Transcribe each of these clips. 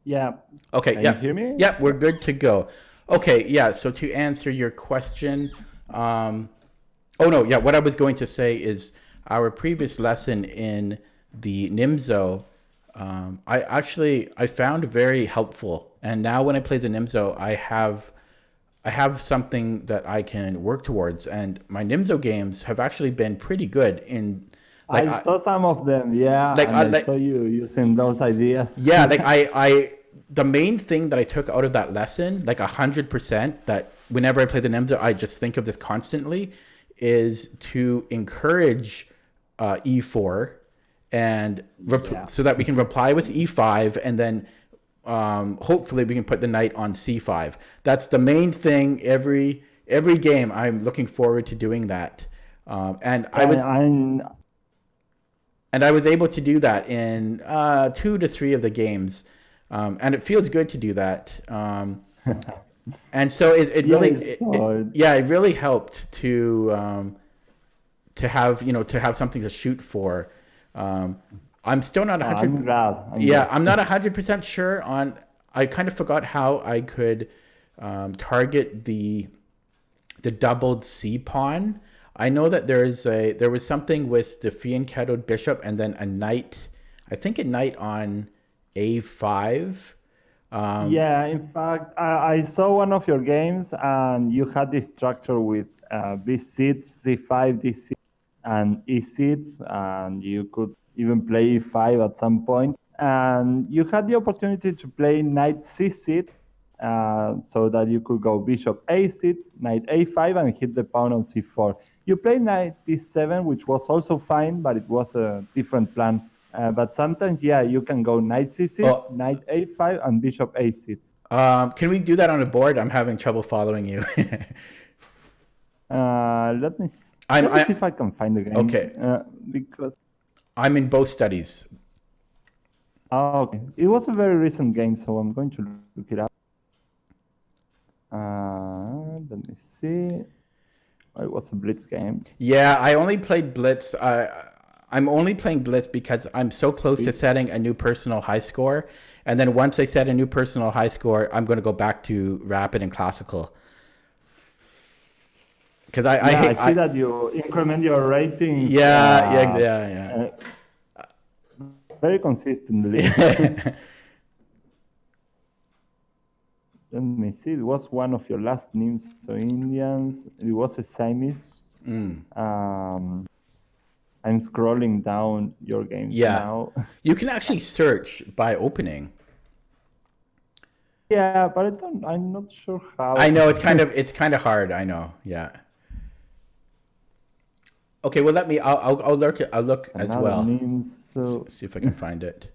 Yeah. Okay, Can you yeah. hear me? Yeah, we're good to go. Okay, yeah, so to answer your question, um, oh no, yeah, what I was going to say is our previous lesson in the Nimzo, I found very helpful. And now when I play the Nimzo, I have something that I can work towards. And my Nimzo games have actually been pretty good in like I saw some of them, yeah, and I like saw you using those ideas. yeah, like the main thing that I took out of that lesson, like 100%, that whenever I play the Nemza, I just think of this constantly, is to encourage e4 and Yeah. so that we can reply with e5, and then hopefully we can put the knight on c5. That's the main thing. Every game, I'm looking forward to doing that, and I Yeah, was able to do that in 2 to 3 of the games, and it feels good to do that. And so it yeah, really, so it really helped to have to have something to shoot for. I'm still not I'm 100. glad. I'm Yeah, glad. I'm not 100% sure on. I kind of forgot how I could target the doubled C pawn. I know that there was something with the fianchettoed bishop and then a knight. I think a knight on A5. Yeah, in fact, I saw one of your games, and you had this structure with B6, C5, D6, and E6, and you could even play E5 at some point. And you had the opportunity to play knight C6, so that you could go bishop A6, knight A5, and hit the pawn on C4. You played knight D7, which was also fine, but it was a different plan. But sometimes, yeah, you can go knight c6, Oh, knight a5, and bishop a6. can we do that on a board? I'm having trouble following you. I'm Let me I see if I can find the game, okay. because I'm in both studies. okay, it was a very recent game, so I'm going to look it up. Let me see. Oh, it was a blitz game. Yeah, I only played Blitz. I'm only playing Blitz because I'm so close to setting a new personal high score. And then once I set a new personal high score, I'm going to go back to Rapid and Classical. Because I Yeah, I hate. see that you increment your ratings Yeah. uh, very consistently. Yeah. Let me see. It was one of your last names, so Indians. It was a Siamese. Um, I'm scrolling down your games Yeah. now. You can actually search by opening. Yeah, but I'm not sure I how. know it's kind of hard. I know. Yeah. Okay. Well, I'll look as Another well. names. So See if I can find it.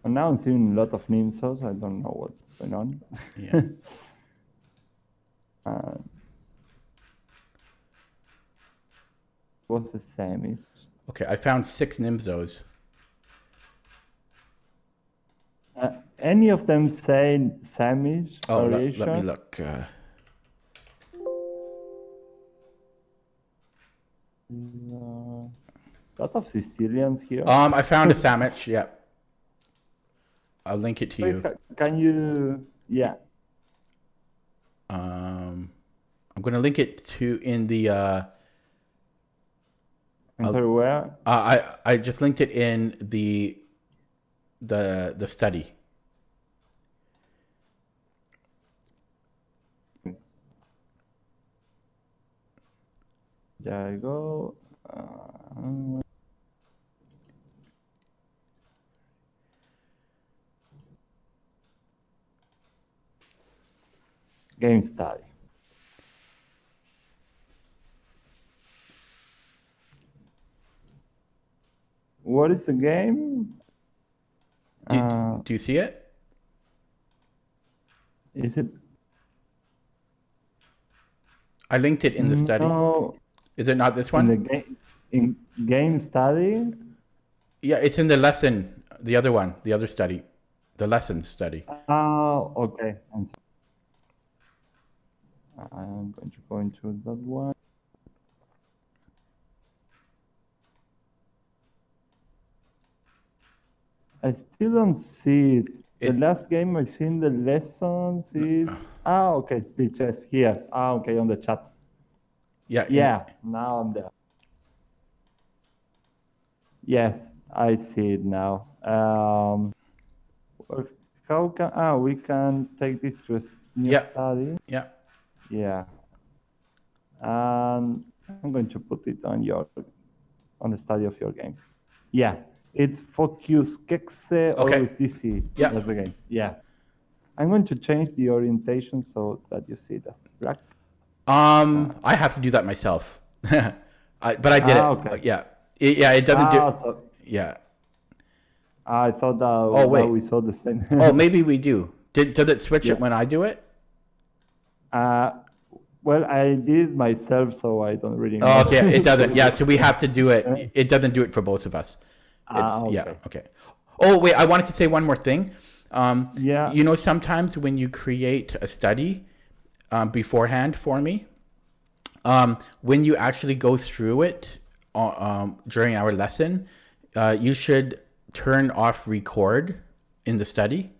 and now I'm seeing a lot of names, so I don't know what's going on. Yeah. uh, what's the Siamese? Okay. I found 6 Nimzos. Any of them say Samish Oh, variation? let me look. Lot of Sicilians here. I found a sandwich. Yeah, I'll link it to you. Can you? Yeah. I'm gonna link it to in the. I'm sorry, where? I just linked it in the study. There I go. Game study. What is the game? Do you see it? Is it? I linked it in the study. No. Is it not this one? In game study? Yeah, it's in the lesson. The other one, the other study, the lesson study. Oh, okay. I'm sorry. I'm going to go into that one. I still don't see it. The It- last game I've seen the lessons is okay, Lichess here. Okay, on the chat. Yeah. Yeah, now I'm there. Yes, I see it now. How can we can take this to a new Yeah. study? Yeah. Yeah, and I'm going to put it on the study of your games. Yeah, it's Focus Kexe always DC. Yeah. That's the game. Yeah. I'm going to change the orientation so that you see it as black. I have to do that myself. But I did it. Okay. Yeah. It doesn't do. So Yeah. I thought that, Oh, wait. that we saw the same. Oh, maybe we do. Does it switch Yeah. it when I do it? Well, I did it myself, so I don't really know. Oh, okay. It doesn't. Yeah. So we have to do it. It doesn't do it for both of us. Okay. Yeah. Okay. Oh, wait. I wanted to say one more thing. Yeah. You know, sometimes when you create a study beforehand for me, when you actually go through it during our lesson, you should turn off record in the study.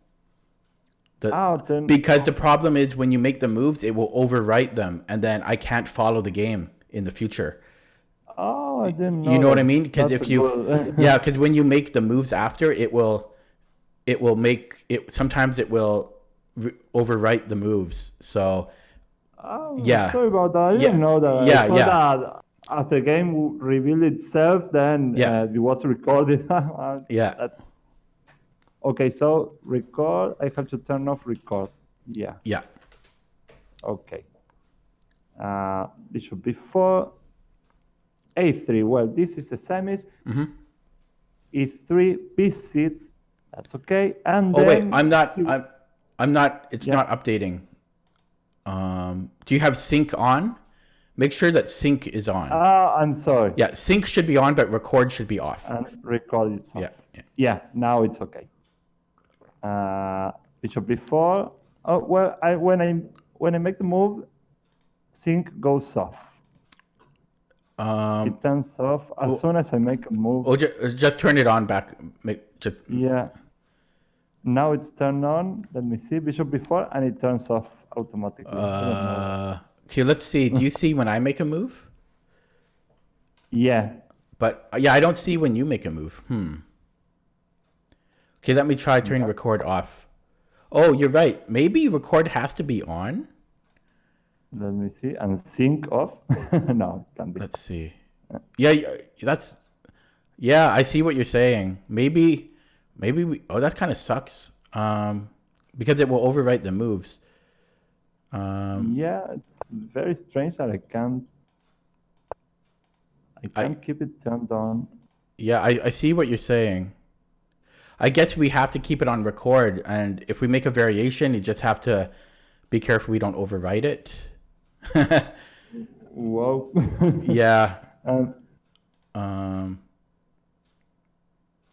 Because the problem is when you make the moves, it will overwrite them, and then I can't follow the game in the future. Oh, I didn't know. You know what I mean? Because That's if you, yeah, because when you make the moves after, it will make it. Sometimes it will overwrite the moves. So, yeah. Sorry about that. I didn't know that. Yeah, I thought that as the game revealed itself, then it was recorded. Yeah. That's okay. So record. I have to turn off record. Yeah. Yeah. Okay. Bishop b4. a3. Well, this is the semis. e3, b6. That's okay. And then wait, I'm not. It's not updating. Do you have sync on? Make sure that sync is on. I'm sorry. Yeah, sync should be on, but record should be off. And record is off. Yeah. Yeah. Now it's okay. Bishop b4. Oh well, when I make the move, sync goes off. It turns off as soon as I make a move. Oh, just turn it on back. Yeah. Now it's turned on. Let me see. Bishop b4, and it turns off automatically. Okay, let's see. Do you see when I make a move? Yeah. But I don't see when you make a move. Okay, let me try turning record off. Oh, you're right. Maybe record has to be on. Let me see. And sync off. No, it can't be. Let's see. Yeah, I see what you're saying. Maybe that kind of sucks. Because it will overwrite the moves. Yeah, it's very strange that I can't keep it turned on. Yeah, I see what you're saying. I guess we have to keep it on record, and if we make a variation, you just have to be careful we don't overwrite it. Whoa. Yeah.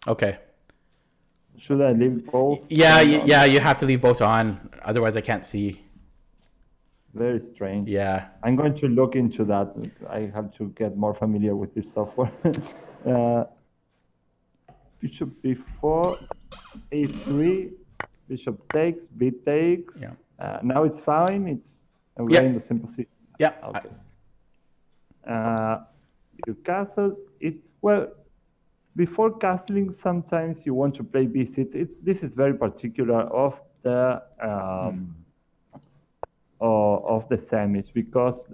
Okay. Should I leave both? Yeah, you have to leave both on, otherwise I can't see. Very strange. Yeah. I'm going to look into that. I have to get more familiar with this software. Bishop b4, a3, bishop takes, b takes. Yeah. Now it's fine. We're in the same position. Yeah. Okay. You castle it. Well, before castling, sometimes you want to play b6. This is very particular of the of the semis, because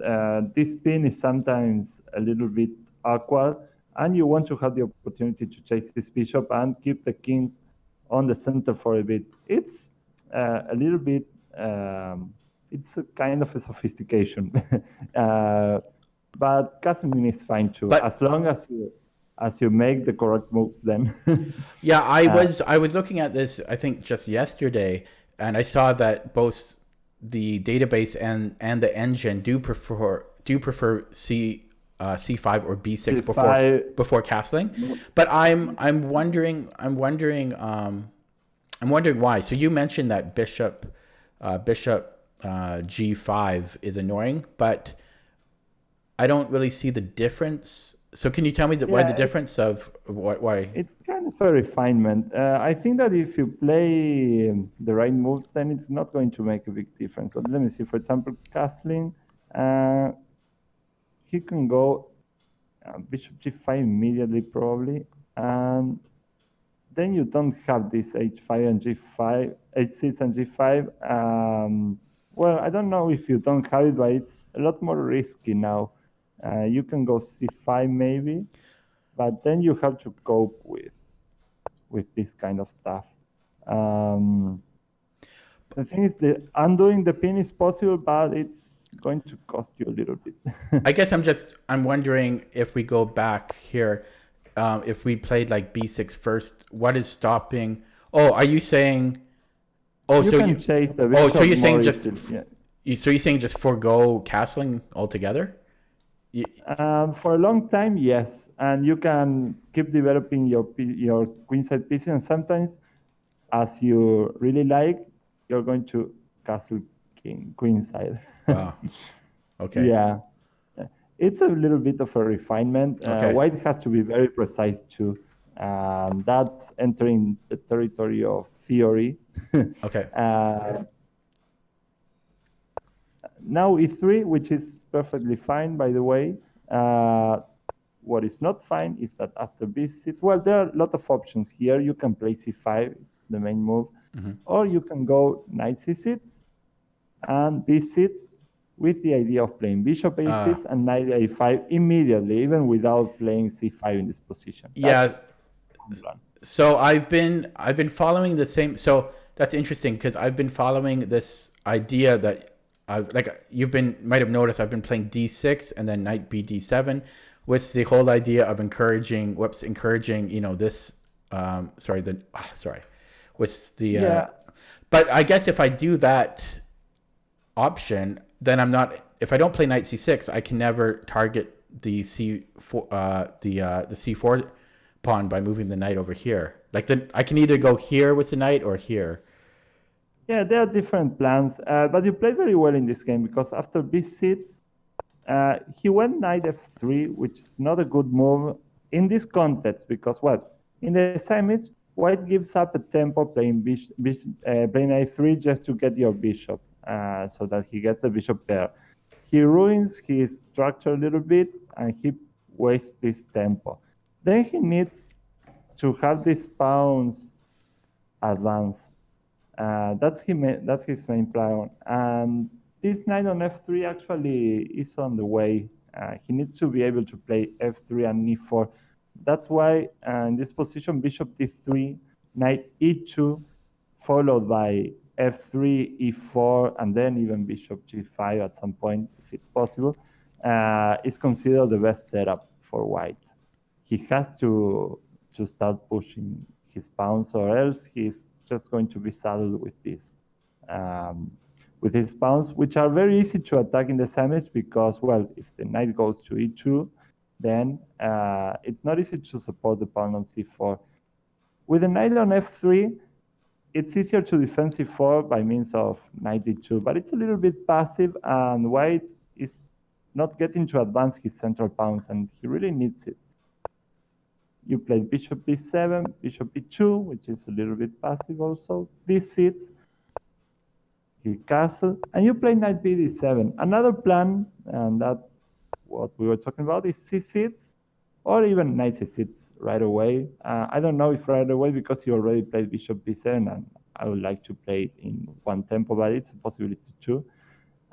this pin is sometimes a little bit awkward, and you want to have the opportunity to chase this bishop and keep the king on the center for a bit. It's a little bit. It's a kind of a sophistication, but castling is fine too, as long as you make the correct moves. Then. Yeah, I was looking at this, I think just yesterday, and I saw that both the database and the engine do prefer C5 or B6 before castling, but I'm wondering why. So you mentioned that bishop G5 is annoying, but I don't really see the difference. So can you tell me why the Yeah, difference of why? it's kind of a refinement. I think that if you play the right moves, then it's not going to make a big difference. But let me see. For example, castling, uh, he can go bishop g5 immediately, probably, and then you don't have this h5 and g5, h6 and g5. Well, I don't know if you don't have it, but it's a lot more risky now. You can go c5 maybe, but then you have to cope with this kind of stuff. The thing is, the undoing the pin is possible, but it's going to cost you a little bit. I guess I'm wondering if we go back here, if we played like b6 first, what is stopping? Oh, are you saying? Oh, You so can you. chase the Oh, so bishop you're saying more just. easily. So you're saying just forego castling altogether? For a long time, yes, and you can keep developing your queenside pieces, and sometimes, as you really like, you're going to castle king queenside. Wow. Okay. Yeah, it's a little bit of a refinement. Okay. White has to be very precise too. That's entering the territory of theory. Okay. Now e3, which is perfectly fine, by the way. What is not fine is that after b6, well, there are a lot of options here. You can play c5, it's the main move, or you can go knight c6 and b6 with the idea of playing bishop a6 and knight a5 immediately, even without playing c5 in this position. Yeah. That's one plan. So I've been following the same. So that's interesting because I've been following this idea that like might have noticed I've been playing d6 and then knight b d7, with the whole idea of encouraging this with the but I guess if I do that option, then I'm not. If I don't play knight c6, I can never target the c4 the c4 pawn by moving the knight over here. Like I can either go here with the knight or here. Yeah, there are different plans, but you played very well in this game because after b6, he went knight f3, which is not a good move in this context because in the semis, white gives up a tempo playing playing a3 just to get your bishop, so that he gets the bishop there. He ruins his structure a little bit and he wastes this tempo. Then he needs to have these pawns advance. That's his main plan. And this knight on f3 actually is on the way. He needs to be able to play f3 and e4. That's why in this position, bishop d3, knight e2, followed by f3, e4, and then even bishop g5 at some point, if it's possible, is considered the best setup for white. He has to start pushing his pawns, or else he's just going to be saddled with this. With his pawns, which are very easy to attack in the semis because, if the knight goes to e2, then it's not easy to support the pawn on c4. With the knight on f3, it's easier to defend c4 by means of knight d2, but it's a little bit passive, and white is not getting to advance his central pawns, and he really needs it. You play bishop b7, bishop b2, which is a little bit passive also. d6, he castle, and you play knight b d7. Another plan, and that's what we were talking about, is c6, or even knight c6 right away. I don't know if right away because you already played bishop b7, and I would like to play it in one tempo, but it's a possibility too.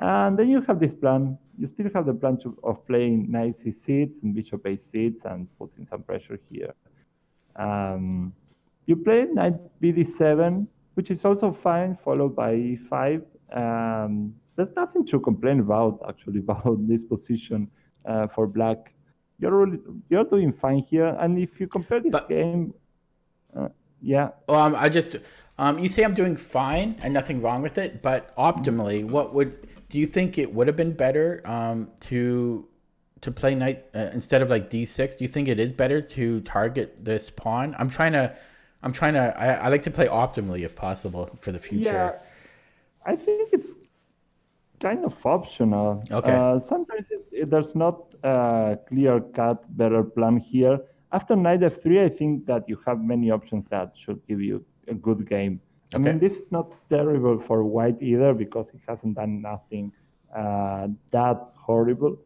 And then you have this plan. You still have the plan of playing knight c6 and bishop a6 and putting some pressure here. You play knight b d7, which is also fine, followed by e5. There's nothing to complain about, actually, about this position for black. You're doing fine here. And if you compare this game, yeah. I just you say I'm doing fine and nothing wrong with it, but optimally, do you think it would have been better to play knight instead of like d6? Do you think it is better to target this pawn? I like to play optimally if possible for the future. Yeah, I think it's kind of optional. Okay. Sometimes there's not clear-cut better plan here. After knight f3, I think that you have many options that should give you a good game. I mean, this is not terrible for white either because he hasn't done nothing that horrible.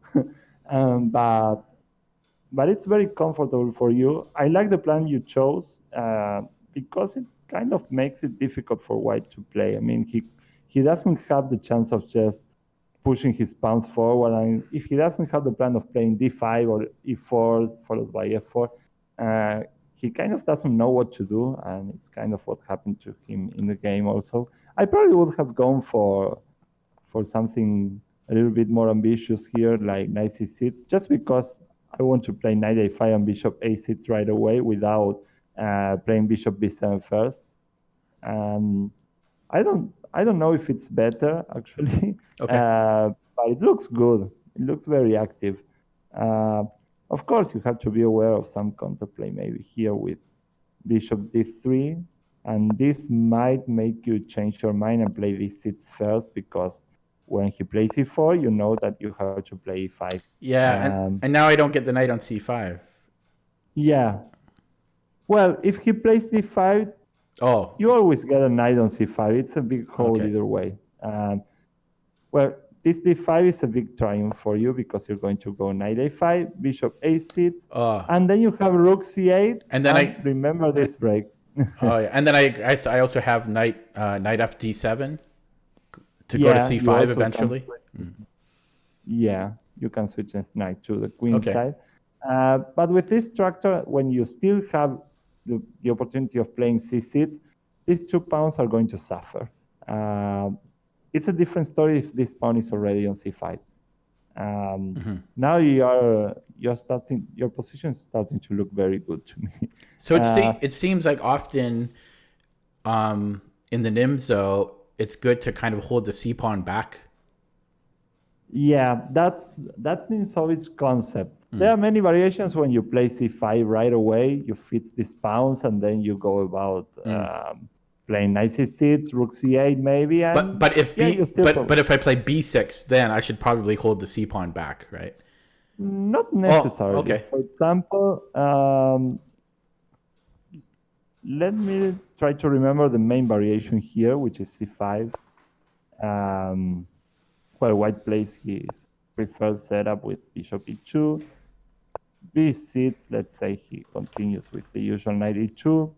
But it's very comfortable for you. I like the plan you chose because it kind of makes it difficult for white to play. I mean, he doesn't have the chance of just pushing his pawns forward. And if he doesn't have the plan of playing d5 or e4 followed by f4, he kind of doesn't know what to do. And it's kind of what happened to him in the game also. I probably would have gone for something a little bit more ambitious here, like knight c6, just because I want to play knight a5 and bishop a6 right away without playing bishop b7 first. And I don't know if it's better actually, but it looks good. It looks very active. Of course, you have to be aware of some counterplay maybe here with bishop d3, and this might make you change your mind and play d6 first because when he plays e4, you know that you have to play e5. Yeah, and now I don't get the knight on c5. Yeah. Well, if he plays d5, you always get a knight on c5. It's a big hole either way. Well, this d5 is a big triumph for you because you're going to go knight a5, bishop a6, and then you have rook c8. And then I remember this break. And then I also have knight f d7 to go to c5 eventually. Yeah, you can switch knight to the queen side. But with this structure, when you still have the opportunity of playing c6, these 2 pawns are going to suffer. It's a different story if this pawn is already on c5. Now you're starting, your position is starting to look very good to me. So it seems like often in the Nimzo, it's good to kind of hold the c pawn back. Yeah, that's Nimzovic's concept. There are many variations when you play c5 right away. You fix these pawns and then you go about playing knight c6, rook c8 maybe. And but if if I play b6, then I should probably hold the c pawn back, right? Not necessarily. For example, let me try to remember the main variation here, which is c5. Well, white plays his preferred setup with bishop e2. b6, let's say he continues with the usual knight e2.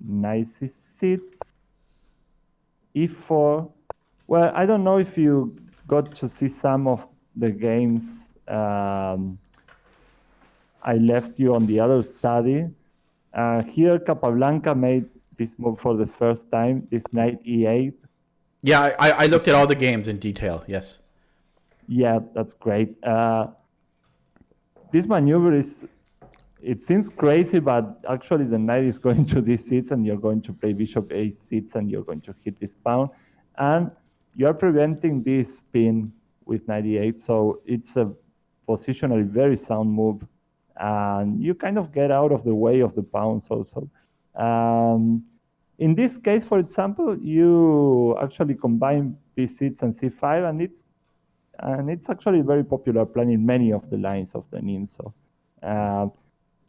Knight c6. e4. Well, I don't know if you got to see some of the games I left you on the other study. Here, Capablanca made this move for the first time, this knight e8. Yeah, I looked at all the games in detail, yes. Yeah, that's great. This maneuver it seems crazy, but actually the knight is going to d6 and you're going to play bishop a6 and you're going to hit this pawn. And you're preventing this spin with knight e8, so it's a positionally very sound move. And you kind of get out of the way of the pawns also. In this case, for example, you actually combine b6 and c5, and it's actually a very popular plan in many of the lines of the Nimzo.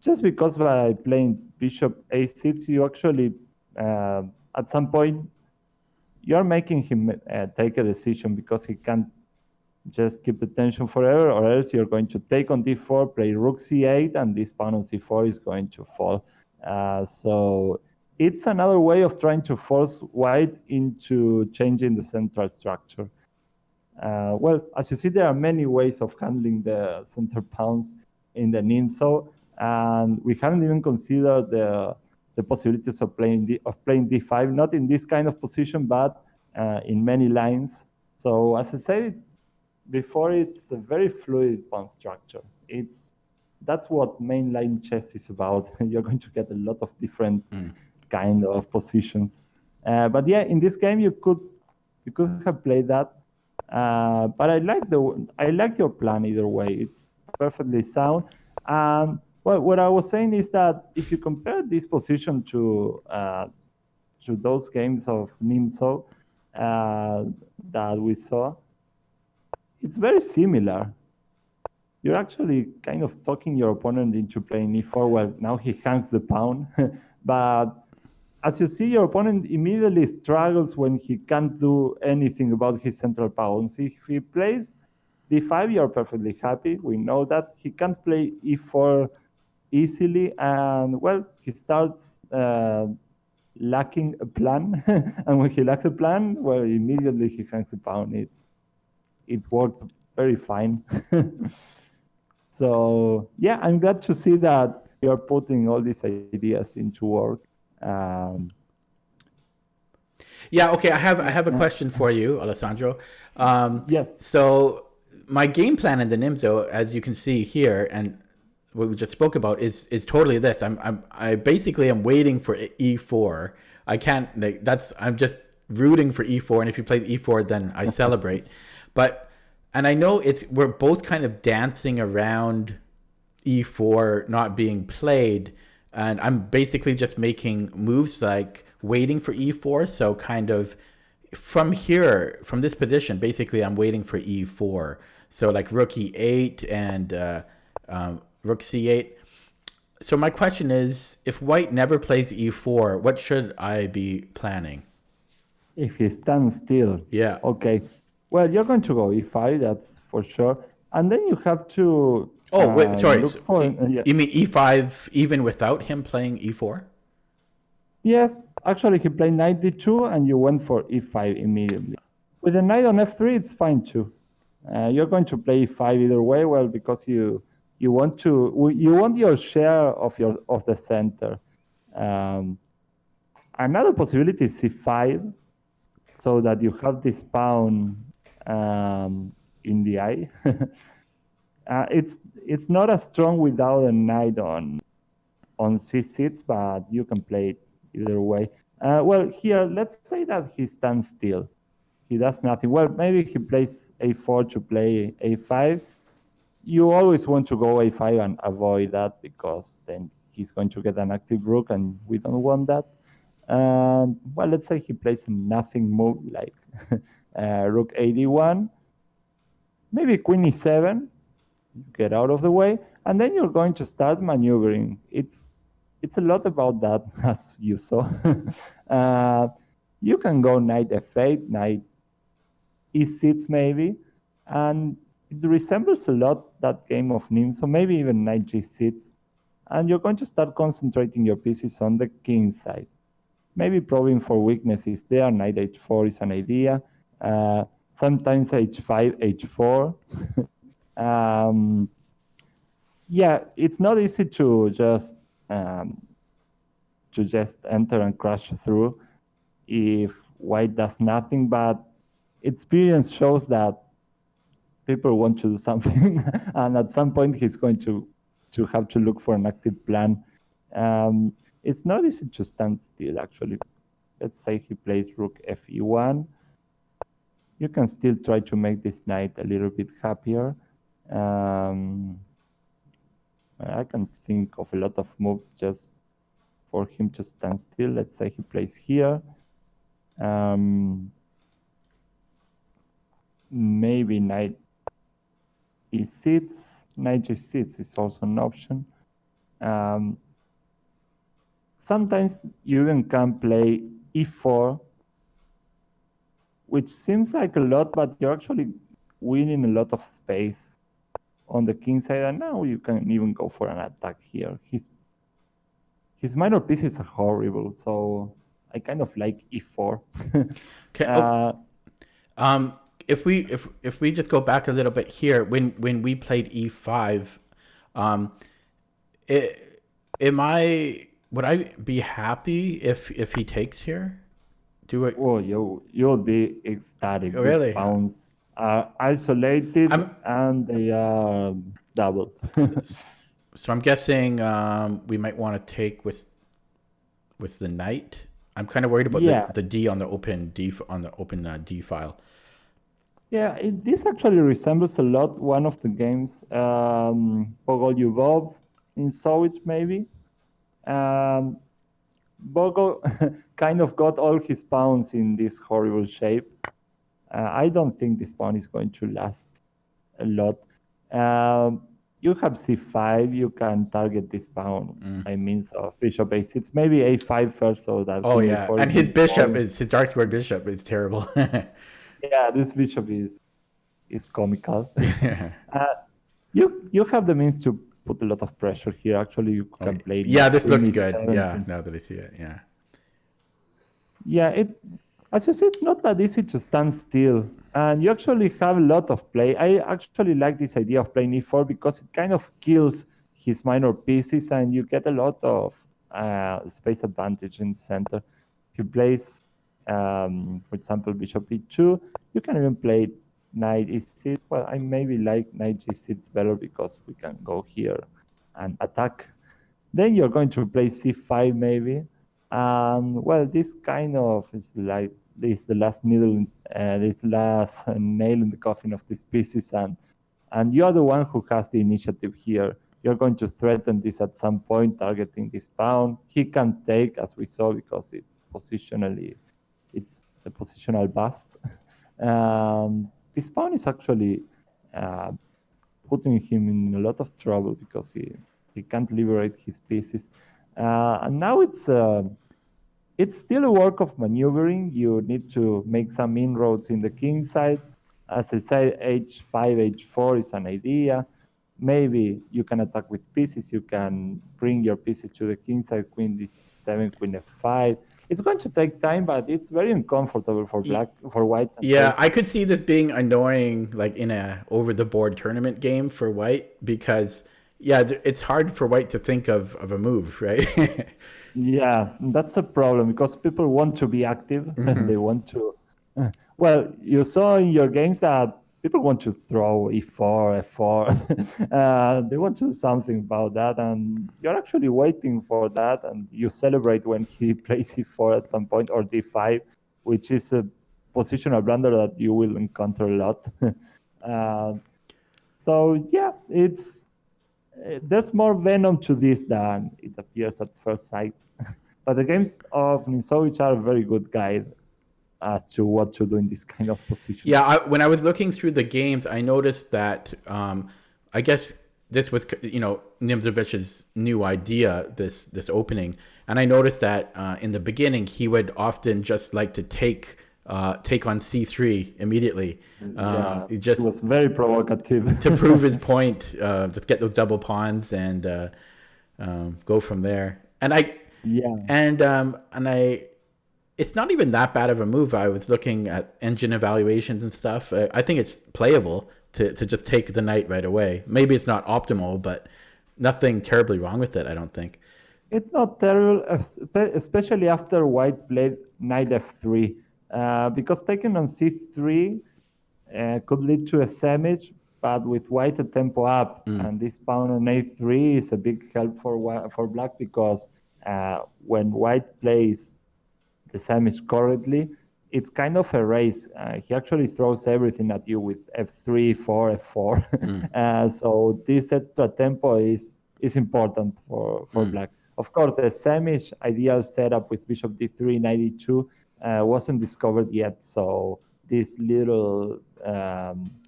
Just because by playing bishop a6, you actually, at some point, you're making him take a decision because he can't just keep the tension forever, or else you're going to take on d4, play rook c8, and this pawn on c4 is going to fall. So it's another way of trying to force white into changing the central structure. Well, as you see, there are many ways of handling the center pawns in the Nimzo, and we haven't even considered the possibilities of playing d5, not in this kind of position, but in many lines. So as I said before, it's a very fluid pawn structure. That's what mainline chess is about. You're going to get a lot of different kind of positions. But yeah, in this game you could have played that. But I like your plan either way. It's perfectly sound. Well, what I was saying is that if you compare this position to those games of Nimzo that we saw, it's very similar. you're actually kind of talking your opponent into playing e4. Well, now he hangs the pawn, but as you see, your opponent immediately struggles when he can't do anything about his central pawns. If he plays d5, you're perfectly happy. We know that he can't play e4 easily, and well, he starts lacking a plan. And when he lacks a plan, well, immediately he hangs the pawn. It worked very fine. So yeah, I'm glad to see that you're putting all these ideas into work. Um, Yeah, okay. I have a question for you, Alessandro. yes. So my game plan in the Nimzo, as you can see here, and what we just spoke about, is totally this. I basically am waiting for e4. I can't like that's I'm just rooting for e4, and if you play e4, then I celebrate. But and I know we're both kind of dancing around e4 not being played, and I'm basically just making moves like waiting for e4. So kind of from here, from this position, basically I'm waiting for e4. So like rook e8 and rook c8. So my question is, if white never plays e4, what should I be planning? If he stands still. Yeah. Okay. Well, you're going to go e5, that's for sure. And then you have to Oh, wait, sorry. look So, for... yeah. you mean e5 even without him playing e4? Yes, actually he played knight d2 and you went for e5 immediately. With a knight on f3, it's fine too. You're going to play e5 either way, well, because you want your share of the center. Another possibility is c5, so that you have this pawn in the eye. It's not as strong without a knight on c6, but you can play it either way. Well, here, let's say that he stands still. He does nothing. Well, maybe he plays a4 to play a5. You always want to go a5 and avoid that, because then he's going to get an active rook, and we don't want that. Well, let's say he plays a nothing move like rook a1, maybe queen e7, get out of the way, and then you're going to start maneuvering. It's a lot about that, as you saw. You can go knight f8, knight e6 maybe, and it resembles a lot that game of Nimzo, maybe even knight g6, and you're going to start concentrating your pieces on the king side. Maybe probing for weaknesses there. Knight h4 is an idea. Sometimes h5, h4. Yeah, it's not easy to just enter and crash through if white does nothing, but experience shows that people want to do something, and at some point he's going to have to look for an active plan. It's not easy to stand still, actually. Let's say he plays rook fe1. You can still try to make this knight a little bit happier. I can think of a lot of moves just for him to stand still. Let's say he plays here. Maybe knight e6. Knight g6 is also an option. Sometimes you even can play e4, which seems like a lot, but you're actually winning a lot of space on the king side, and now you can even go for an attack here. His minor pieces are horrible, so I kind of like e4. Okay. If we just go back a little bit here, when we played e5, would I be happy if he takes here? Oh, you'll be ecstatic. Really? These pawns are isolated and they are double. So I'm guessing we might want to take with the knight. I'm kind of worried about the D on the open D D file. Yeah, this actually resembles a lot one of the games, Bogolyubov in Soviets maybe. Bogo kind of got all his pawns in this horrible shape. I don't think this pawn is going to last a lot. you have c5, you can target this pawn by means of bishop a6, maybe a5 first, so that Oh queen yeah, a4 and is in his the bishop point. is his dark square bishop is terrible. Yeah, this bishop is comical. Yeah. uh, you have the means to put a lot of pressure here. Actually, you Oh, can play yeah, this queen looks good. e7. Yeah, now that I see it, yeah. Yeah, as you see, it's not that easy to stand still. And you actually have a lot of play. I actually like this idea of playing e4 because it kind of kills his minor pieces and you get a lot of space advantage in the center. If you place, for example, bishop e2, you can even play knight e6. Well, I maybe like knight g6 better because we can go here and attack. Then you're going to play c5 maybe. Well, this kind of is like this the last needle, this last nail in the coffin of these pieces, and you're the one who has the initiative here. You're going to threaten this at some point, targeting this pawn. He can take, as we saw, because it's positionally, it's a positional bust. This pawn is actually uh, putting him in a lot of trouble because he can't liberate his pieces. And now it's still a work of maneuvering. You need to make some inroads in the king side. As I said, h5, h4 is an idea. Maybe you can attack with pieces. You can bring your pieces to the king side, queen d7, queen f5. It's going to take time, but it's very uncomfortable for white and Yeah, take. I could see this being annoying, like in a over the board tournament game for white, because yeah, it's hard for white to think of a move, right? Yeah, that's a problem because people want to be active and they want to. Well, you saw in your games that people want to throw e4, f4. They want to do something about that, and you're actually waiting for that, and you celebrate when he plays e4 at some point or d5, which is a positional blunder that you will encounter a lot. uh, so yeah, it's there's more venom to this than it appears at first sight. But the games of Nimzo are a very good guide as to what to do in this kind of Yeah, positions. when I was looking through the games, I noticed that I guess this was Nimzovich's new idea, this opening, and I noticed that in the beginning he would often just like to take on c3 immediately, Yeah, it just was very provocative. to prove his point, just get those double pawns and go from there. Yeah, And I it's not even that bad of a move. I was looking at engine evaluations and stuff. I think it's playable to just take the knight right away. Maybe it's not optimal, but nothing terribly wrong with it, I don't think. it's not terrible, especially after white played knight f3, because taking on c3 could lead to a sandwich, but with white a tempo up, and this pawn on a3 is a big help for black because when white plays the sandwich correctly, it's kind of a race. He actually throws everything at you with f3, 4, f4. So this extra tempo is important for black. Of course, the sandwich ideal setup with bishop d3, knight e2 wasn't discovered yet. So these little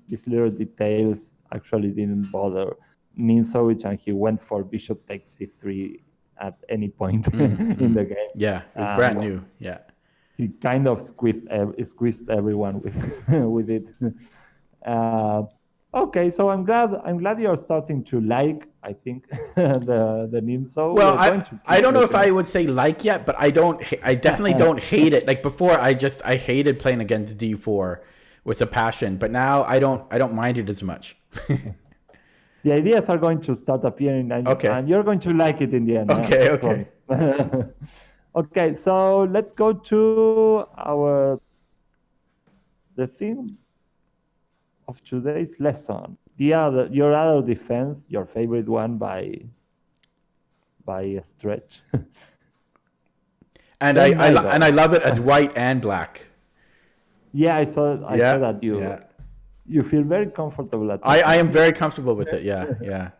details actually didn't bother Nimzo, and he went for bishop takes c3 at any point in the game. Yeah, it was brand Well, new. Yeah. he kind of squeezed everyone with with it. Uh, okay, so I'm glad you're starting to like. I think the Nimzo. Well, We're going to I keep don't know if looking I at. would say like yet, but I definitely don't hate it. Like before, I hated playing against d4 with a passion, but now I don't mind it as much. The ideas are going to start appearing, Okay. and you're going to like it in the end. Okay. I Okay. promise. Okay, so let's go to the theme of today's lesson. Your other defense, your favorite one by a stretch. And Then I Najdorf. love it as white and black. Yeah, I saw Yeah. that Yeah. you feel very comfortable I attacking am this. very comfortable with it. Yeah. Yeah.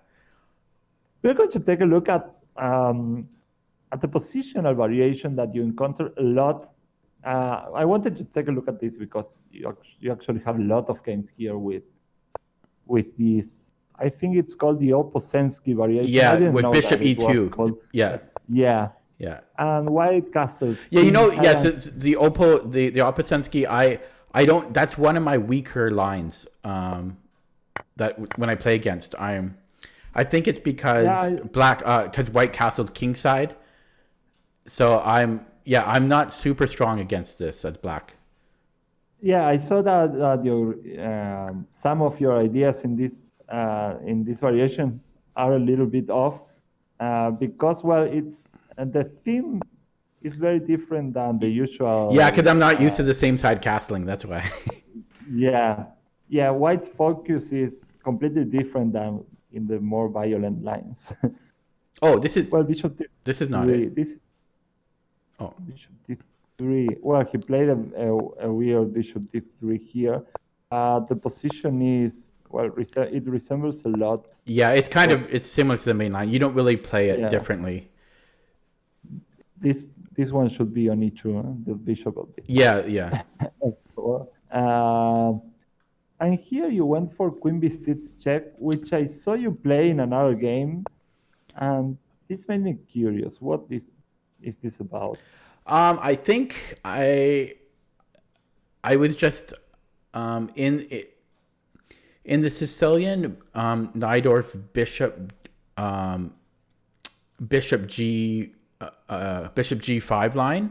We're going to take a look at the positional variation that you encounter a lot. I wanted to take a look at this because you actually have a lot of games here with this I think it's called the Opposensky variation. I Yeah, didn't with know bishop that it was e2. called. Yeah, Yeah, yeah. and white castles. Yeah, you know, Queen yes, Island. it's the Opposensky. I don't. That's one of my weaker lines. That when I play against, I think it's because Yeah, because white castle's kingside. So I'm not super strong against this as black. yeah, I saw that your some of your ideas in this variation are a little bit off because well, it's the theme is very different than the Yeah, because usual. I'm not used to the same side castling. That's why. Yeah, yeah, white's focus is completely different than in the more violent lines. Oh, Well, bishop this is not d3. it. This Oh, bishop d3. Well, he played a weird bishop d3 here. The position is well, it resembles a lot. yeah, it's similar to the main line. You don't really play it Yeah, differently. this one should be on e2. The bishop of the Yeah, yeah. f4. And here you went for queen b6 check, which I saw you play in another game, and this made me curious. What is this about? I think I was just in the Sicilian Najdorf bishop bishop g5 line,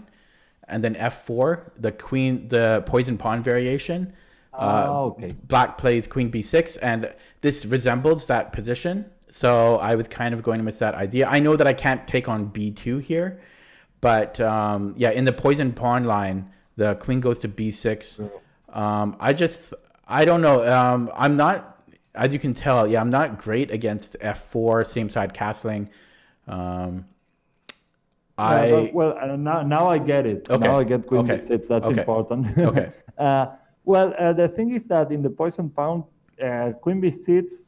and then f4, the poison pawn variation. Okay. Black plays queen b6, and this resembles that position. So I was kind of going with that idea. I know that I can't take on b2 here, but yeah, in the poison pawn line, the queen goes to b6. I don't know. I'm not, as you can tell, yeah, I'm not great against f4, same side castling. Now I get it. Okay. Now I get queen Okay. b6. That's Okay. important. Okay. The thing is that in the poison pawn, queen b6,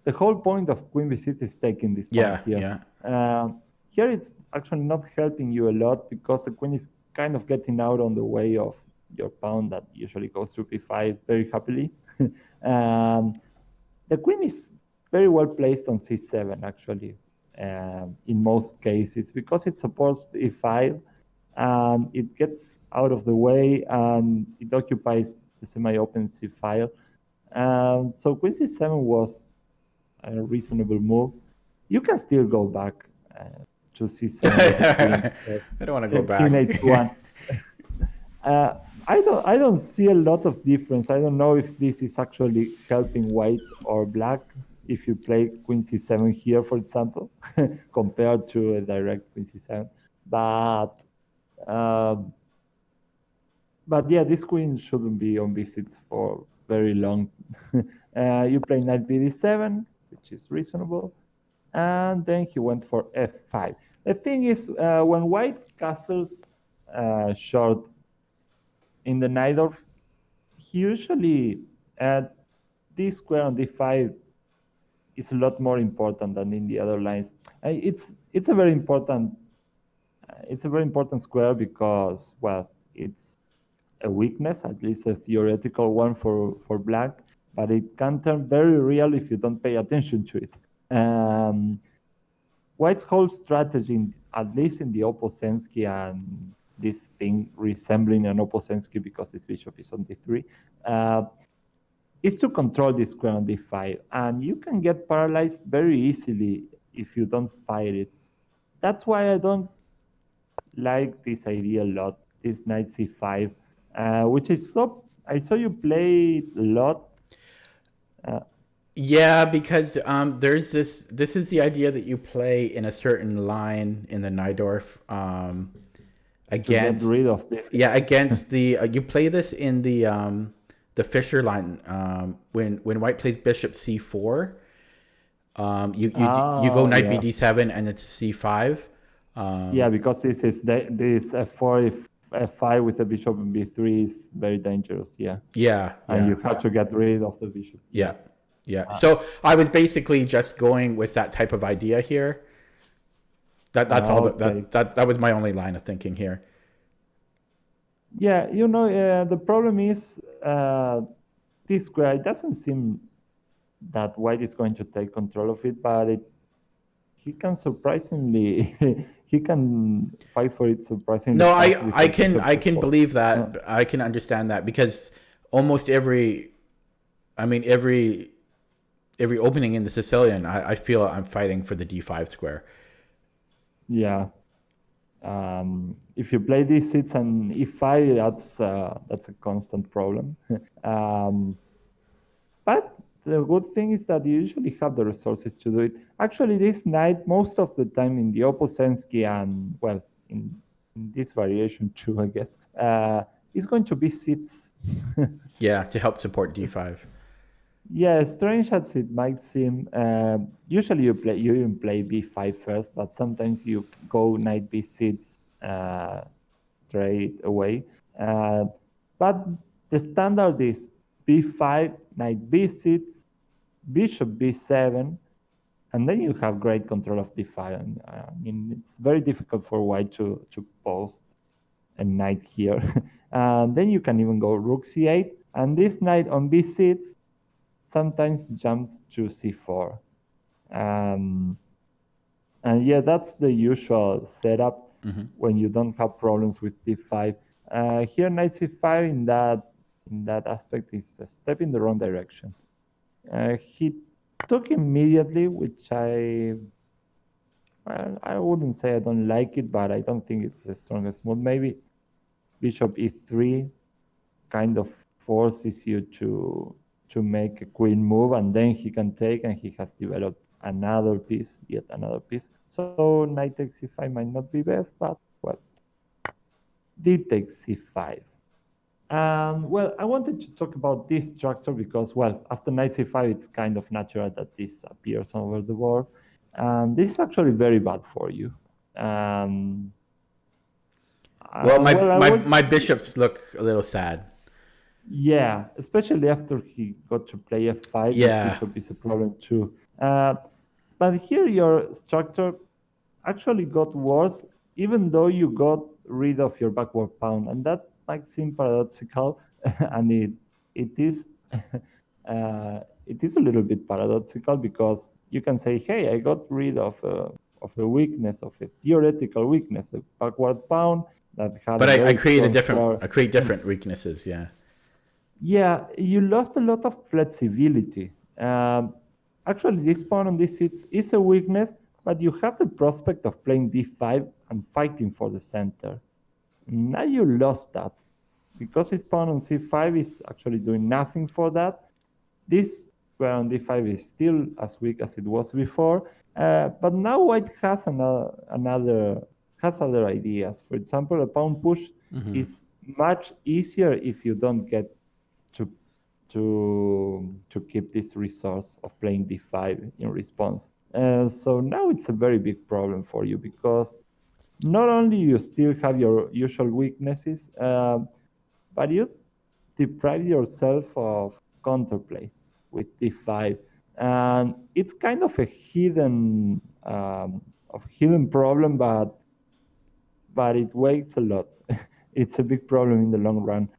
the whole point of queen b6 is taking this pawn Yeah. here. Yeah. Here it's actually not helping you a lot because the queen is kind of getting out on the way of your pawn that usually goes to b5 very happily. The queen is very well placed on c7 actually. In most cases because it supports e5 and it gets out of the way and it occupies the semi-open c file. So queen c7 was a reasonable move. You can still go back to c7 with the queen. I don't want to go back. King h1. I don't see a lot of difference. I don't know if this is actually helping white or black if you play queen c7 here, for example, compared to a direct queen c7. But yeah, this queen shouldn't be on b6 for very long. You play knight bd7, which is reasonable, and then he went for f5. The thing is, when white castles short in the Najdorf, he usually this square on d5 is a lot more important than in the other lines. It's a very important square because well, it's a weakness, at least a theoretical one for black, but it can turn very real if you don't pay attention to it. White's whole strategy, at least in the Opposensky and this thing resembling an Opposensky because this bishop is on d3, is to control this square on d5. And you can get paralyzed very easily if you don't fight it. That's why I don't like this idea a lot, this knight c5, which is I saw you play a lot. Yeah, because there's this is the idea that you play in a certain line in the Najdorf against to get rid of this. Yeah, against the you play this in the Fischer line when white plays bishop c4. You go knight bd7 and it's c5. Yeah, because this f4 f5 with the bishop in b3 is very dangerous. Yeah. Yeah. And you have to get rid of the bishop. Yeah. Yes. Yeah. So I was basically just going with that type of idea here. That's all. Okay. That was my only line of thinking here. Yeah, the problem is this square. It doesn't seem that white is going to take control of it, but he can surprisingly he can fight for it surprisingly No, fast with a bishop I to can 4. believe that. I can understand that because almost every, I mean every opening in the Sicilian, I feel I'm fighting for the d5 square. Yeah. If you play d6 and e5, that's a constant problem. But the good thing is that you usually have the resources to do it. Actually, this knight, most of the time in the Opusensky and, well, in this variation too, I guess, is going to be sits. Yeah, to help support d5. Yeah, strange as it might seem, usually you even play b5 first, but sometimes you go knight b6 straight away. Uh, but the standard is b5, knight b6, bishop b7, and then you have great control of d5. And, I mean, it's very difficult for white to post a knight here. And then you can even go rook c8, and this knight on b6 sometimes jumps to c4. And yeah, that's the usual setup when you don't have problems with d5. Here, knight c5 in that aspect is a step in the wrong direction. He took immediately, which well, I wouldn't say I don't like it, but I don't think it's the strongest move. Maybe bishop e3 kind of forces you to make a queen move, and then he can take, and he has developed another piece, yet another piece. So knight takes c5 might not be best, but well, d takes c5. Well, I wanted to talk about this structure because, well, after knight c5, it's kind of natural that this appears over the board. And this is actually very bad for you. Well, Well, my bishops look a little sad. yeah, especially after he got to play f5, this Yeah. bishop is a problem too. But here your structure actually got worse, even though you got rid of your backward pawn, and that might seem paradoxical, and it is it is a little bit paradoxical because you can say, "Hey, I got rid of a weakness, of a theoretical weakness, a backward pawn that had But a very strong I create different weaknesses, yeah. yeah, you lost a lot of flexibility. Actually, this pawn on d6 is a weakness, but you have the prospect of playing d5 and fighting for the center. Now you lost that. Because this pawn on c5 is actually doing nothing for that, this square on d5 is still as weak as it was before, but now white has has other ideas. For example, a pawn push is much easier if you don't get to to keep this resource of playing d5 in response. So now it's a very big problem for you because not only you still have your usual weaknesses, but you deprive yourself of counterplay with d5, and it's kind of hidden problem, but it weighs a lot. It's a big problem in the long run.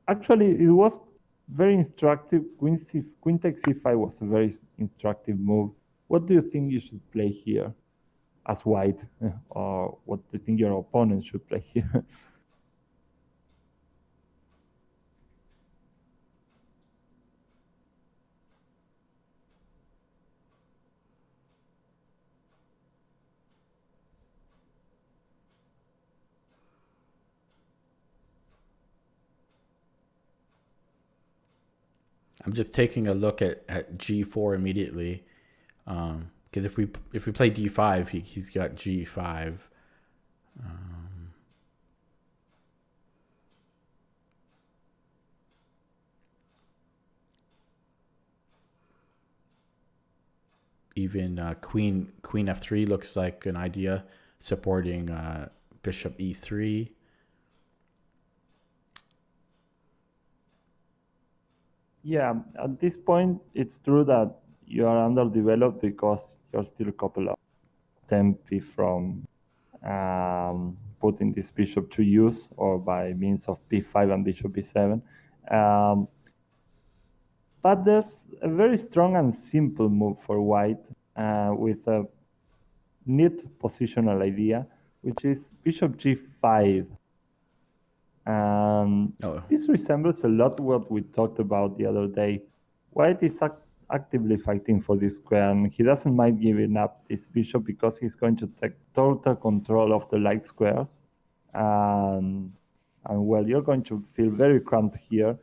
Actually, it was very instructive. Queen takes c5 was a very instructive move. What do you think you should play here as white? Or what do you think your opponent should play here? I'm just taking a look at g4 immediately. Because if we play d5, he's got g5. Even queen f3 looks like an idea, supporting bishop e3. Yeah, at this point, it's true that you are underdeveloped because you're still a couple of tempi from putting this bishop to use or by means of b5 and bishop b7. Um, but there's a very strong and simple move for white with a neat positional idea, which is bishop g5. And this resembles a lot what we talked about the other day. White is actively fighting for this square, and he doesn't mind giving up this bishop because he's going to take total control of the light squares. And well, you're going to feel very cramped here.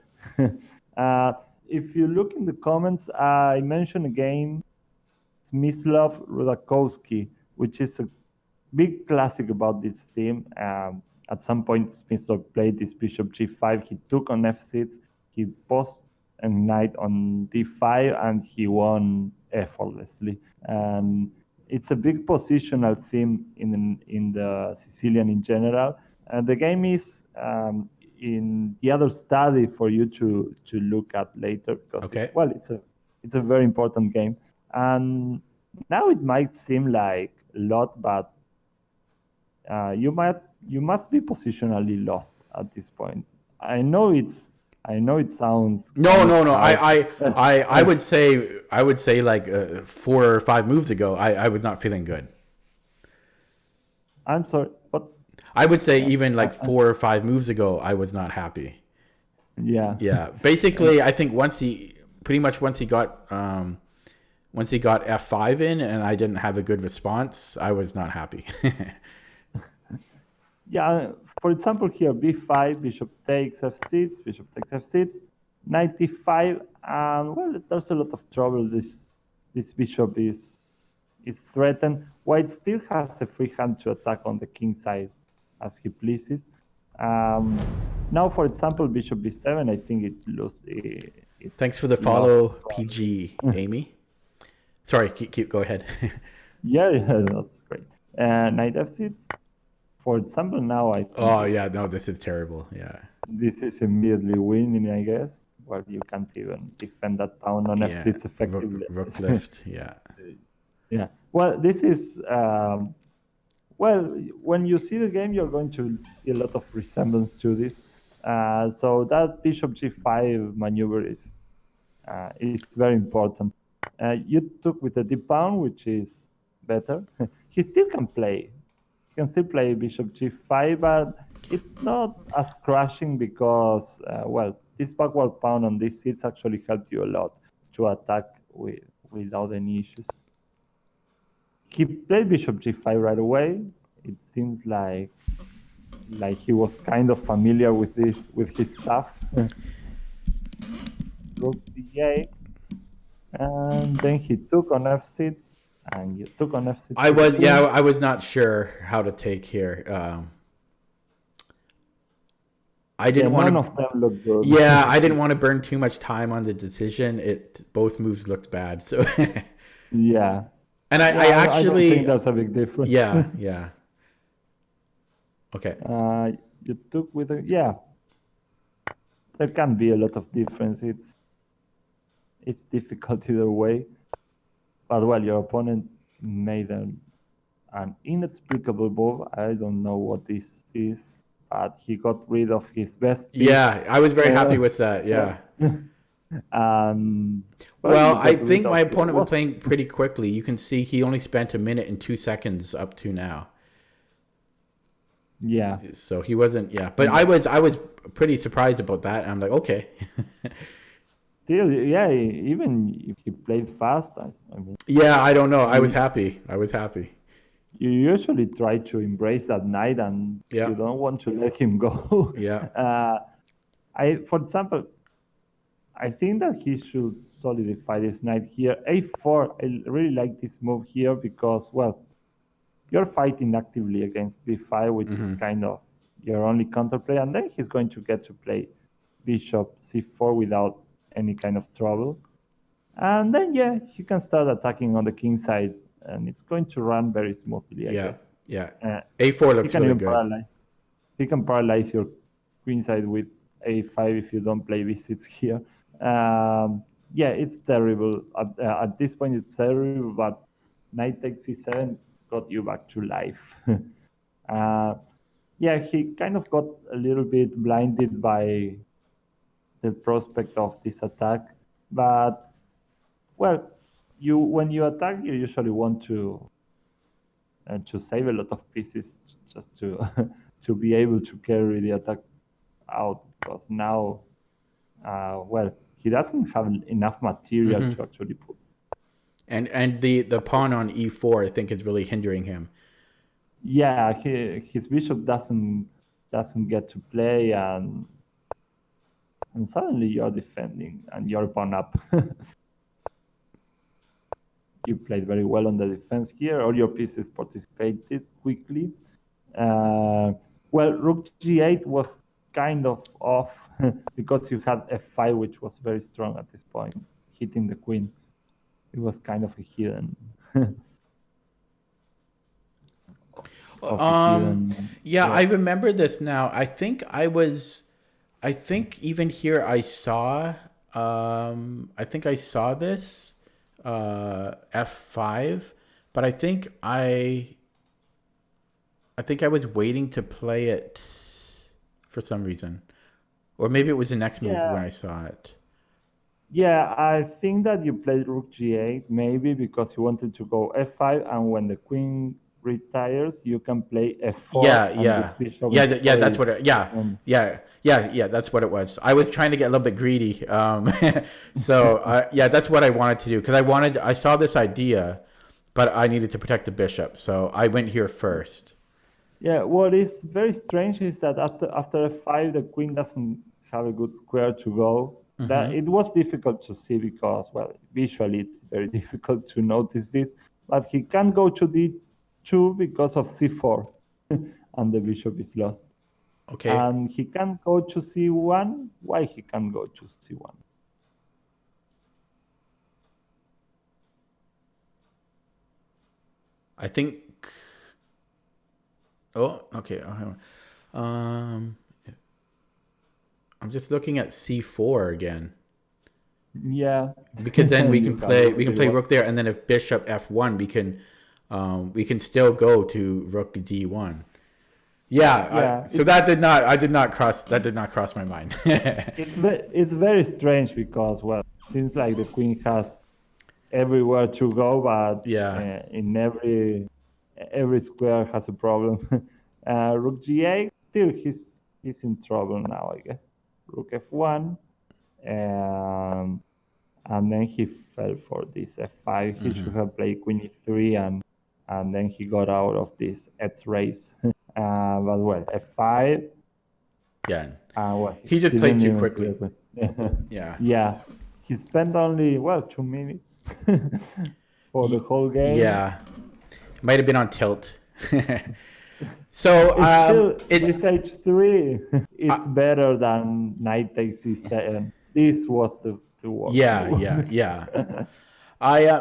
If you look in the comments, I mentioned a game, Smyslov Rudakowski, which is a big classic about this theme. At some point, Smyslov played this bishop g5. He took on f6. He posed a knight on d5, and he won effortlessly. And it's a big positional theme in the Sicilian in general. And the game is in the other study for you to look at later because it's a very important game. And now it might seem like a lot, but you must be positionally lost at this point. I know it sounds no. I would say like 4 or 5 moves ago, I was not feeling good. I'm sorry, what? I would say even like 4 or 5 moves ago, I was not happy. Yeah. Basically, I think once he got f5 in, and I didn't have a good response, I was not happy. Yeah, for example, here b5, bishop takes f6, bishop takes f6, knight d5, and well, there's a lot of trouble. This bishop is threatened. White still has a free hand to attack on the king side as he pleases. Now, for example, bishop b7, I think it loses. Thanks for the follow, PG Amy. Sorry, go ahead. yeah, that's great. Knight f6. For example, now I think this is terrible. Yeah. This is immediately winning, I guess. Well, you can't even defend that pawn on f6 effectively. Rook lift, yeah. Yeah. Well, this is when you see the game, you're going to see a lot of resemblance to this. So that bishop g5 maneuver is very important. You took with the d pawn, which is better. He still can play. He can still play bishop g5, but it's not as crushing because, this backward pawn on these seats actually helped you a lot to attack without any issues. He played bishop g5 right away. It seems like he was kind of familiar with his stuff. Rook d8, and then he took on f6. And you took on f6. I was not sure how to take here. I didn't want none of them looked good. Yeah, I didn't want to burn too much time on the decision. Both moves looked bad. So yeah. And I actually don't think that's a big difference. Yeah. Okay. You took with there can be a lot of difference. It's difficult either way. But well, your opponent made an inexplicable move. I don't know what this is, but he got rid of his best piece. Yeah, I was very happy with that. Yeah. Well, I think my opponent was playing pretty quickly. You can see he only spent 1 minute and 2 seconds up to now. Yeah. So he wasn't. Yeah, but I was pretty surprised about that. I'm like, okay. Still, yeah, even if he played fast, I mean. Yeah, I don't know. I was happy. You usually try to embrace that knight, and you don't want to let him go. Yeah. For example, I think that he should solidify this knight here. a4, I really like this move here because, well, you're fighting actively against b5, which is kind of your only counterplay, and then he's going to get to play bishop c4 without any kind of trouble. And then, he can start attacking on the king side, and it's going to run very smoothly, I guess. Yeah. A4 looks really good. He can paralyze your queen side with a5 if you don't play b6 here. It's terrible. At this point, it's terrible, but knight takes c7 got you back to life. He kind of got a little bit blinded by the prospect of this attack. But well, when you attack, you usually want to save a lot of pieces just to to be able to carry the attack out. Because now, well, he doesn't have enough material to actually put. And the pawn on e4, I think, is really hindering him. Yeah, his bishop doesn't get to play, and suddenly you're defending and you're pawn up. You played very well on the defense here. All your pieces participated quickly. Well, rook g8 was kind of off because you had f5, which was very strong at this point, hitting the queen. It was kind of a hidden. Yeah, I remember this now. I think even here I saw this f5, but I think I was waiting to play it for some reason, or maybe it was the next move when I saw it. Yeah, I think that you played rook g8 maybe because you wanted to go f5, and when the queen retires, you can play f4. That's what it. That's what it was. I was trying to get a little bit greedy, so that's what I wanted to do because I saw this idea, but I needed to protect the bishop, so I went here first. Yeah, what is very strange is that after f5, the queen doesn't have a good square to go. That it was difficult to see because, well, visually it's very difficult to notice this, but he can't go to d2 because of c4, and the bishop is lost. Okay. And he can't go to c1. Why he can't go to c1? I think. Oh, okay. I'm just looking at c4 again. Yeah. Because then we can play rook there, and then if bishop f1, we can still go to rook d1. Yeah. So that did not cross my mind. It's very strange because, well, it seems like the queen has everywhere to go, but in every square has a problem. Rook g8, still he's in trouble now, I guess. Rook f1, and then he fell for this f5. He should have played queen e3, and then he got out of this X race. But well, f5. Yeah. Well, he just played too quickly. Yeah. He spent only 2 minutes for the whole game. Yeah. Might have been on tilt. So it's h3. It's better than knight takes c7. This was the worst. Yeah.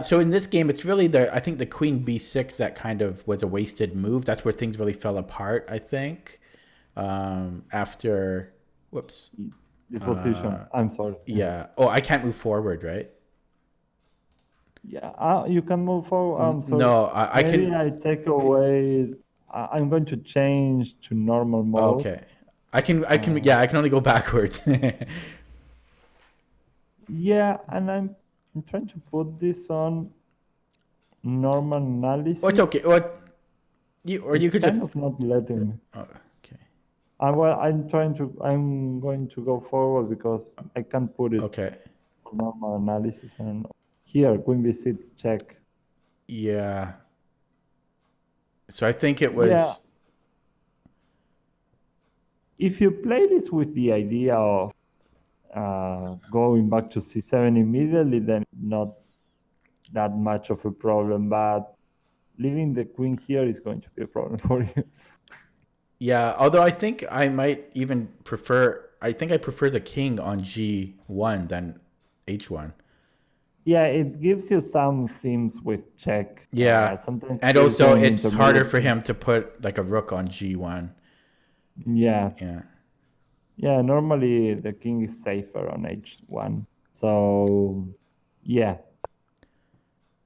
So in this game, it's really I think the queen b6 that kind of was a wasted move. That's where things really fell apart, I think. After, whoops. This position. I'm sorry. Yeah. Oh, I can't move forward, right? Yeah. You can move forward. I'm sorry. No, I can. Maybe I take away. I'm going to change to normal mode. Okay. I can only go backwards. Yeah, and I'm trying to put this on normal analysis. Oh, it's okay. You could just kind of not letting me. Oh, okay. Well, I'm going to go forward because I can't put it. Okay. Normal analysis, and here queen b6 check. Yeah. So I think it was. Yeah. If you play this with the idea of going back to c7 immediately, then not that much of a problem. But leaving the queen here is going to be a problem for you. Yeah, although I think I might even prefer. I think I prefer the king on g1 than h1. Yeah, it gives you some themes with check. Yeah, sometimes and also it's harder for him to put like a rook on g1. Yeah. Yeah. Yeah, normally the king is safer on h1. So, yeah.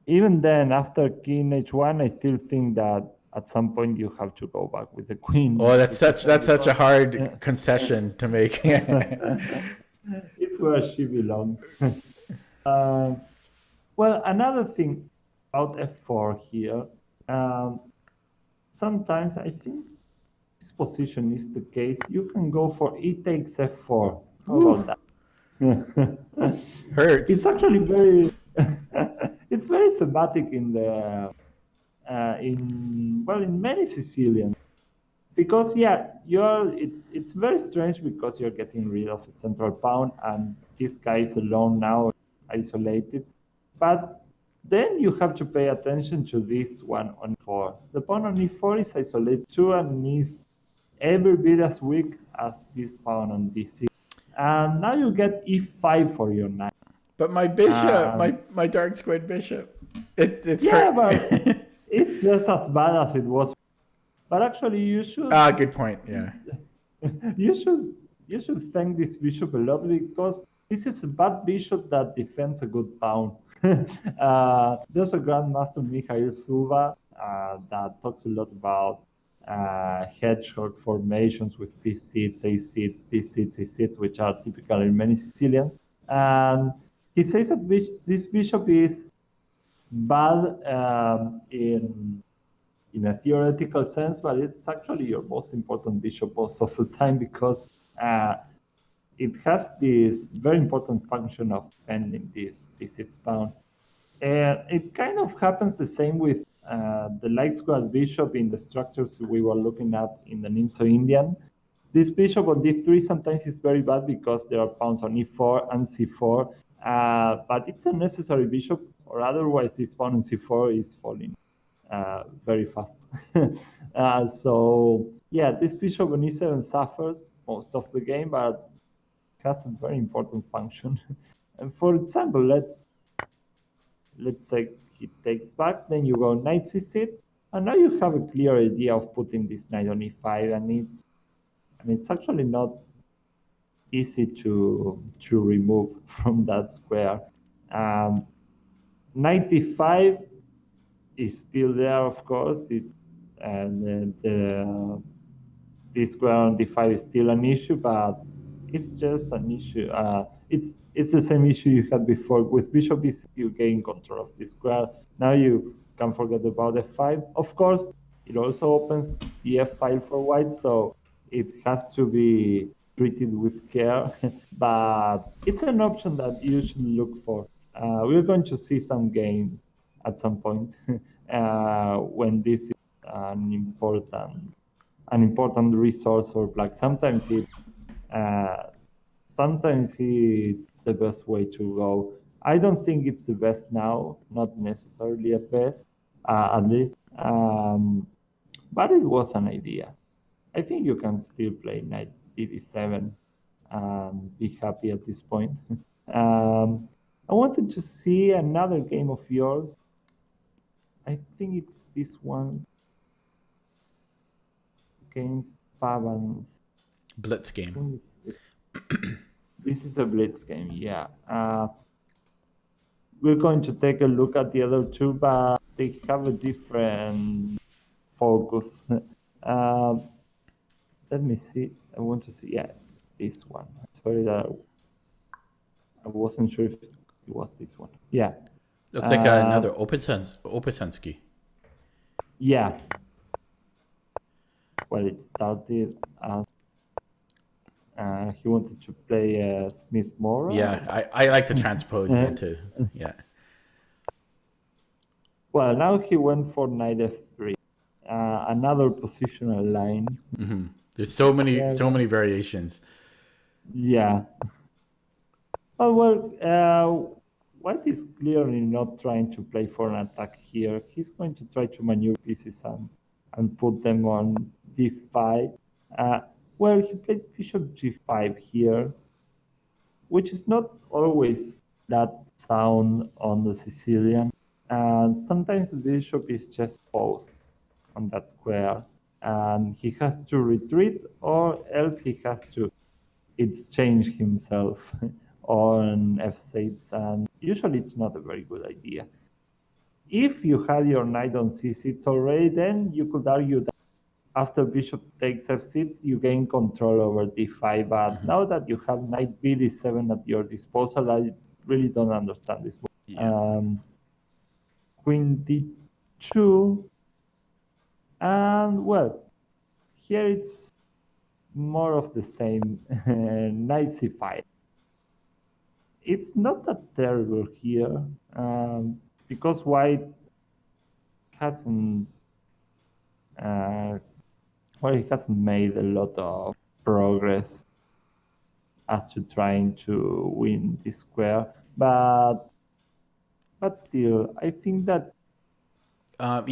Even then, after king h1, I still think that at some point you have to go back with the queen. Oh, that's such a hard concession to make. It's where she belongs. Well, another thing about f4 here, um, sometimes I think this position is the case. You can go for e takes f4. How Ooh, about that? It's hurts. actually very, it's very thematic in the in many Sicilians because it's very strange because you're getting rid of a central pawn and this guy is alone now, isolated. But then you have to pay attention to this one on e4. The pawn on e4 is isolated too and is every bit as weak as this pawn on d6. And now you get e5 for your knight. But my bishop, Um, my dark squared bishop, it's yeah, hurt. but it's just as bad as it was. But actually, you should Ah, good point. Yeah. you should you should thank this bishop a lot because this is a bad bishop that defends a good pawn. There's a grandmaster Mikhail Suva that talks a lot about hedgehog formations with p seats, a seats, d seats, e seats, which are typical in many Sicilians. And he says that this bishop is bad in a theoretical sense, but it's actually your most important bishop most of the time because it has this very important function of defending this its pawn. And it kind of happens the same with the light squared bishop in the structures we were looking at in the Nimzo-Indian. This bishop on d3 sometimes is very bad because there are pawns on e4 and c4, but it's a necessary bishop, or otherwise this pawn on c4 is falling very fast. So yeah, this bishop on e7 suffers most of the game, but has a very important function. And for example, let's say he takes back, then you go knight c6, and now you have a clear idea of putting this knight on e5, and it's actually not easy to remove from that square. Um, Knight e5 is still there, of course. It's and this square on d5 is still an issue, but it's just an issue. It's the same issue you had before with bishop e6. You gain control of the square. Now you can forget about f5. Of course, it also opens the f file for white, so it has to be treated with care. But it's an option that you should look for. We're going to see some games at some point when this is an important resource for black. Uh, sometimes it's the best way to go. I don't think it's the best now, not necessarily at best, at least. But it was an idea. I think you can still play knight d7 and be happy at this point. I wanted to see another game of yours. I think it's this one against Pavans. Blitz game. This is a blitz game, yeah. We're going to take a look at the other two, but they have a different focus. Let me see. I want to see, yeah, this one. Sorry that I wasn't sure if it was this one. Yeah. Looks like another Opensensky. Yeah. Well, it started as he wanted to play Smith Mora. Yeah, I like to transpose into, yeah. Well, now he went for knight f3, another positional line. Mm-hmm. There's so many variations. Yeah. Oh well, White is clearly not trying to play for an attack here. He's going to try to maneuver pieces and put them on d5. Well, he played bishop g5 here, which is not always that sound on the Sicilian. And sometimes the bishop is just posed on that square, and he has to retreat, or else he has to exchange himself on f6, and usually it's not a very good idea. If you had your knight on c6 already, then you could argue that after bishop takes f6, you gain control over d5. But now that you have knight b d7 at your disposal, really don't understand this move. Yeah. Queen d2, and well, here it's more of the same. Knight c5. It's not that terrible here, because white hasn't he hasn't made a lot of progress as to trying to win this square, but still, I think that Knight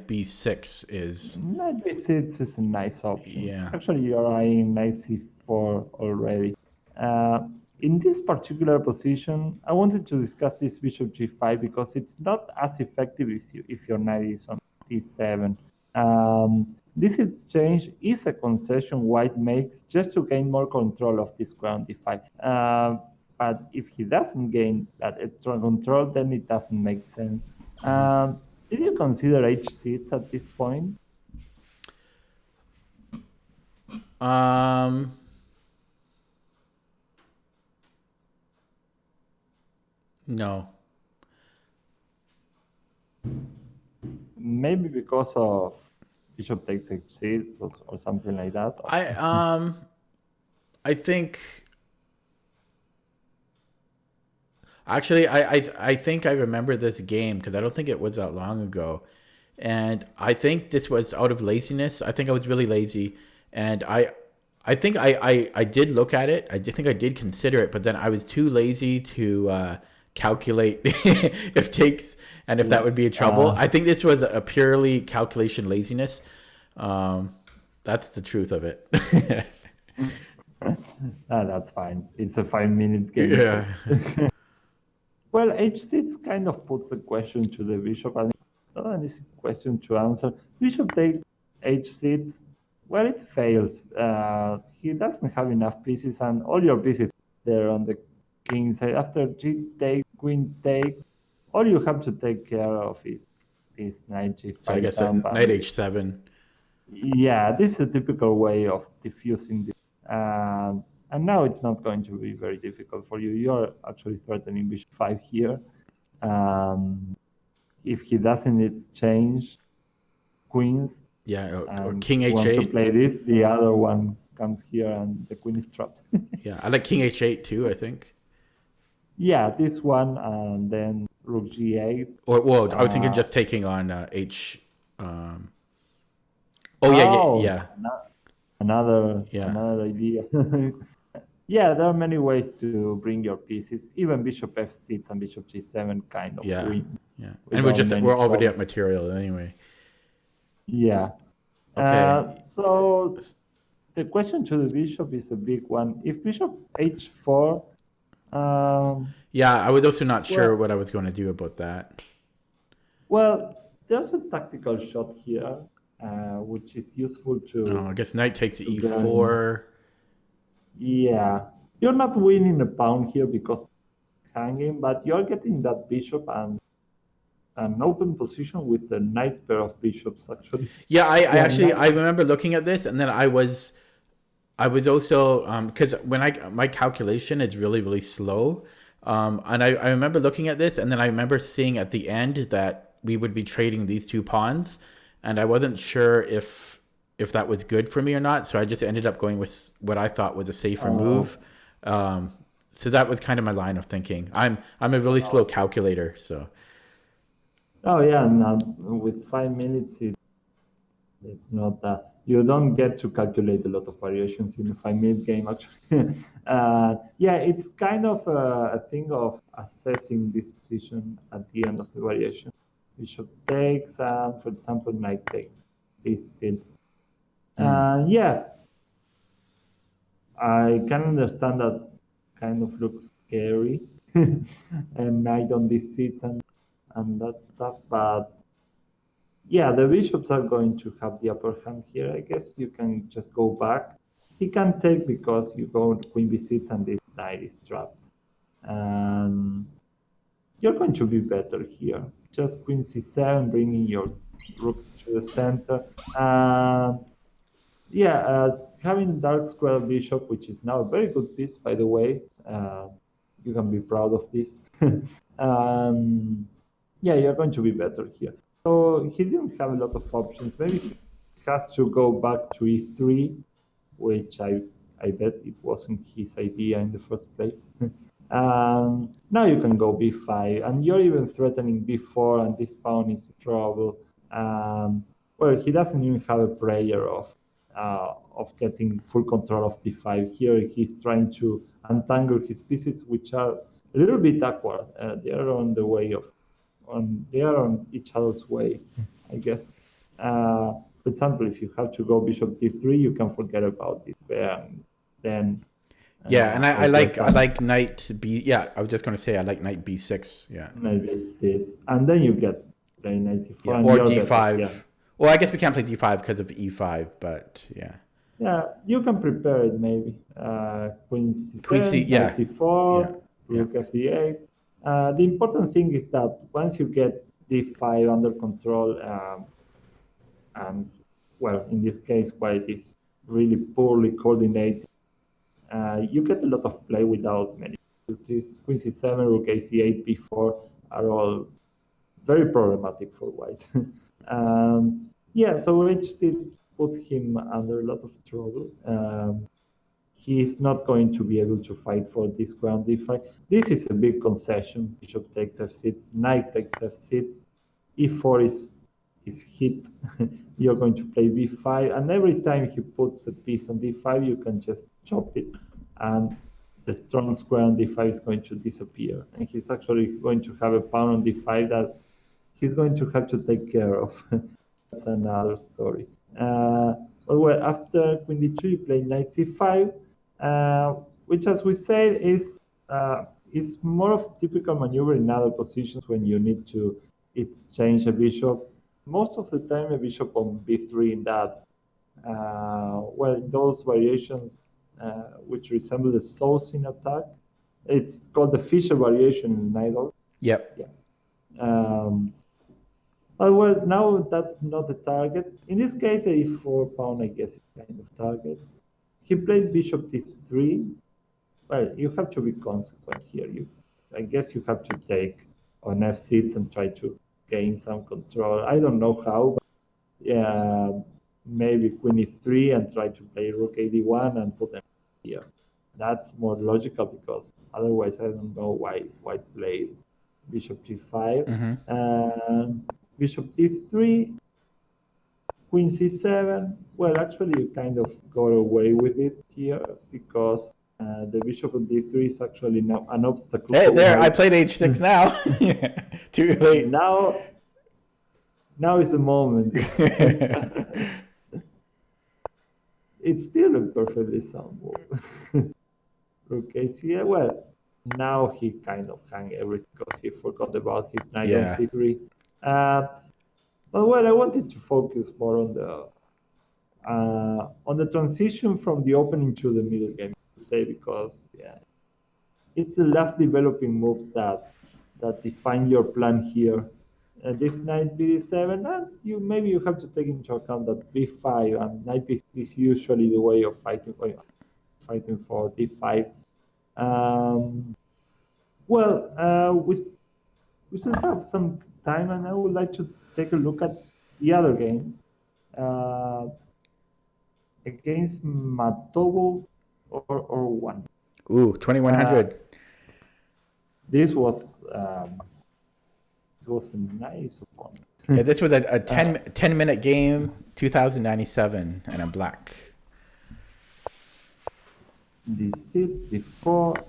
b6 is. knight b6 is a nice option. Yeah. Actually, you're eyeing knight c4 already. In this particular position, I wanted to discuss this bishop g5 because it's not as effective if your knight is on d7. This exchange is a concession white makes just to gain more control of this square on d5. But if he doesn't gain that extra control, then it doesn't make sense. Did you consider h6 at this point? No. Maybe because of bishop takes h6 or something like that. I think. Actually, I think I remember this game because I don't think it was that long ago, and I think this was out of laziness. I think I was really lazy, and I think I did look at it. I think I did consider it, but then I was too lazy to calculate if takes and if that would be a trouble. I think this was a purely calculation laziness. That's the truth of it. That's fine. It's a 5-minute game. Yeah. So. Well, h6 kind of puts a question to the bishop, and it's not an easy question to answer. Bishop takes h6. Well, it fails. He doesn't have enough pieces, and all your pieces there on the king side. After g takes, queen takes, all you have to take care of is this knight g5. So I guess knight h7. Yeah, this is a typical way of diffusing this. And now it's not going to be very difficult for you. You're actually threatening bishop 5 here. If he doesn't exchange queens, yeah, or king h8. Wants to play this, the other one comes here and the queen is trapped. Yeah, I like king h8 too, I think. Yeah, this one and then rook g8. Or well, I was thinking just taking on h. Yeah. Another idea. Yeah, there are many ways to bring your pieces. Even bishop f6 and bishop g7 kind of win. Yeah, and we're already at material anyway. Yeah. Okay. So the question to the bishop is a big one. If bishop h4. Yeah, I was also not sure what I was going to do about that. Well, there's a tactical shot here, which is useful to. I guess knight takes e4. Yeah, you're not winning a pawn here because it's hanging, but you're getting that bishop and an open position with a nice pair of bishops, actually. Yeah, I remember looking at this, and then I was also because when my calculation is really, really slow, and I remember looking at this, and then I remember seeing at the end that we would be trading these two pawns, and I wasn't sure if that was good for me or not, so I just ended up going with what I thought was a safer move. So that was kind of my line of thinking. I'm a really slow calculator, so. Oh yeah, and with 5 minutes, it's not that you don't get to calculate a lot of variations in a 5-minute game. Actually, yeah, it's kind of a thing of assessing this position at the end of the variation. Bishop takes, and for example, knight takes. This sits. Yeah, I can understand that kind of looks scary, and knight on these seats and that stuff, but yeah, the bishops are going to have the upper hand here. I guess you can just go back. He can take because you go queen b6 and this knight is trapped. And you're going to be better here. Just queen c7, bringing your rooks to the center. Yeah, having dark square bishop, which is now a very good piece, by the way. You can be proud of this. Yeah, you're going to be better here. So he didn't have a lot of options. Maybe he had to go back to e3, which I bet it wasn't his idea in the first place. Now you can go b5, and you're even threatening b4, and this pawn is in trouble. Well, he doesn't even have a prayer of getting full control of d5. Here he's trying to untangle his pieces, which are a little bit awkward. They are on the way of, they are on each other's way, I guess. For example, if you have to go bishop d3, you can forget about this pair. Then yeah, and I like knight b. Yeah, I was just going to say I like knight b6. Yeah, knight b6, and then you get playing knight c4 yeah, or d5. Yeah. Well, I guess we can't play d5 because of e5, but yeah. Yeah, you can prepare it maybe. Queen c7, Queen c, yeah. knight c4, rook fd8. The important thing is that once you get d5 under control, and well, in this case, white is really poorly coordinated, you get a lot of play without many difficulties. Queen c7, rook ac8, b4 are all very problematic for white. Yeah, so h6 put him under a lot of trouble. He is not going to be able to fight for this ground d5. This is a big concession. Bishop takes f6, knight takes f6, e4 is hit. You're going to play b5, and every time he puts a piece on d5, you can just chop it, and the strong square on d5 is going to disappear. And he's actually going to have a pawn on d5 that he's going to have to take care of. That's another story. Well, after queen d2, you play knight c5, which, as we said, is more of typical maneuver in other positions when you need to exchange a bishop. Most of the time, a bishop on b3 in that. Well, those variations which resemble the Saucin attack. It's called the Fischer variation in Najdorf. Yep. Yeah. Well, now that's not the target. In this case, the e4 pawn, I guess, is kind of target. He played bishop d3. Well, you have to be consequent here. I guess you have to take on f6 and try to gain some control. I don't know how, but yeah, maybe queen e3 and try to play rook ad1 and put them here. That's more logical, because otherwise I don't know why white played bishop g5. Mm-hmm. Bishop d3, queen c7. Well, actually, you kind of got away with it here, because the bishop on d3 is actually now an obstacle. Hey, there, I played h6 now. Too late. Now is the moment. It's still a perfectly sound move. Okay, so well, now he kind of hung everything because he forgot about his knight on c3. But well, I wanted to focus more on the transition from the opening to the middle game, say, because it's the last developing moves that define your plan here. This knight b7, and maybe you have to take into account that b5 and knight b6 is usually the way of fighting for d5. We still have some time, and I would like to take a look at the other games. Against Matovo or one. Ooh, 2100. This was a nice one. Yeah, this was a 10-minute game, 2097, and I'm black. D6, D4,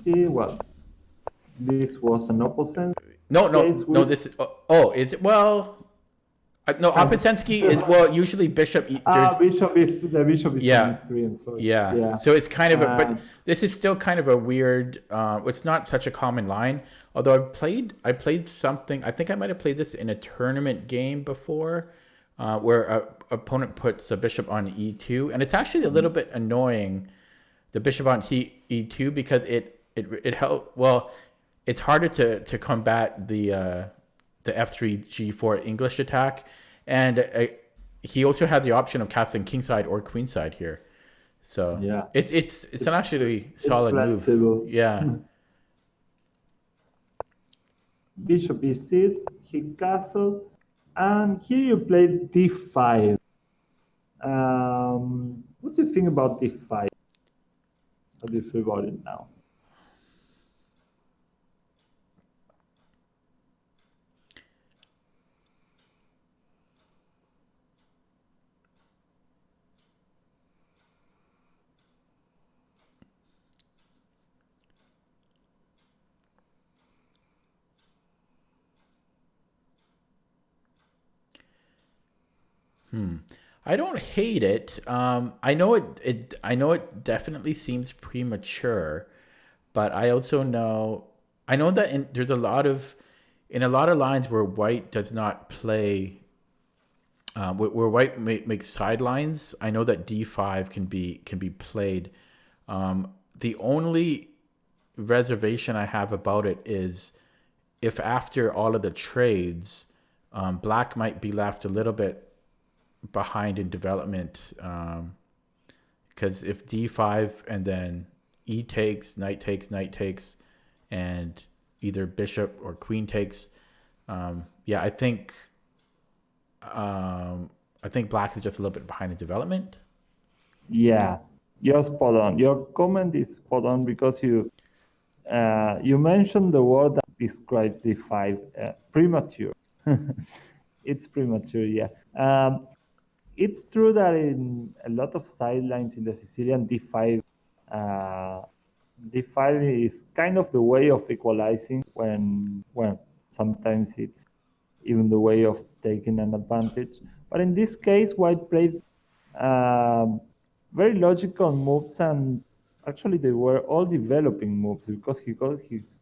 D. Well, this was an opposite. No. This is. Oh, is it? Well, no. Opposensky is usually bishop. Bishop is yeah. 3. I'm sorry. Yeah. So it's kind of but this is still kind of a weird. It's not such a common line. Although I played something. I think I might have played this in a tournament game before, where a opponent puts a bishop on e2, and it's actually a little bit annoying, the bishop on e2, because it help. Well, it's harder to combat the f3 g4 English attack, and he also had the option of castling kingside or queenside here. So Yeah, it's an actually it's solid move. flexible. Yeah. Bishop e6, he castled, and here you played d5. What do you think about d5? How do you feel about it now? I don't hate it. I know it definitely seems premature, but I also know I know that there's a lot of in a lot of lines where white does not play where white makes sidelines. I know that d5 can be played. The only reservation I have about it is if after all of the trades, black might be left a little bit behind in development. Because if d5 and then e takes, knight takes, and either bishop or queen takes, yeah, I think black is just a little bit behind in development. Yeah, you're spot on. Your comment is spot on because you mentioned the word that describes d5, premature. It's premature, yeah. It's true that in a lot of sidelines in the Sicilian d5, uh, d5 is kind of the way of equalizing when, well, sometimes it's even the way of taking an advantage. But in this case, white played um, very logical moves, and actually they were all developing moves because he got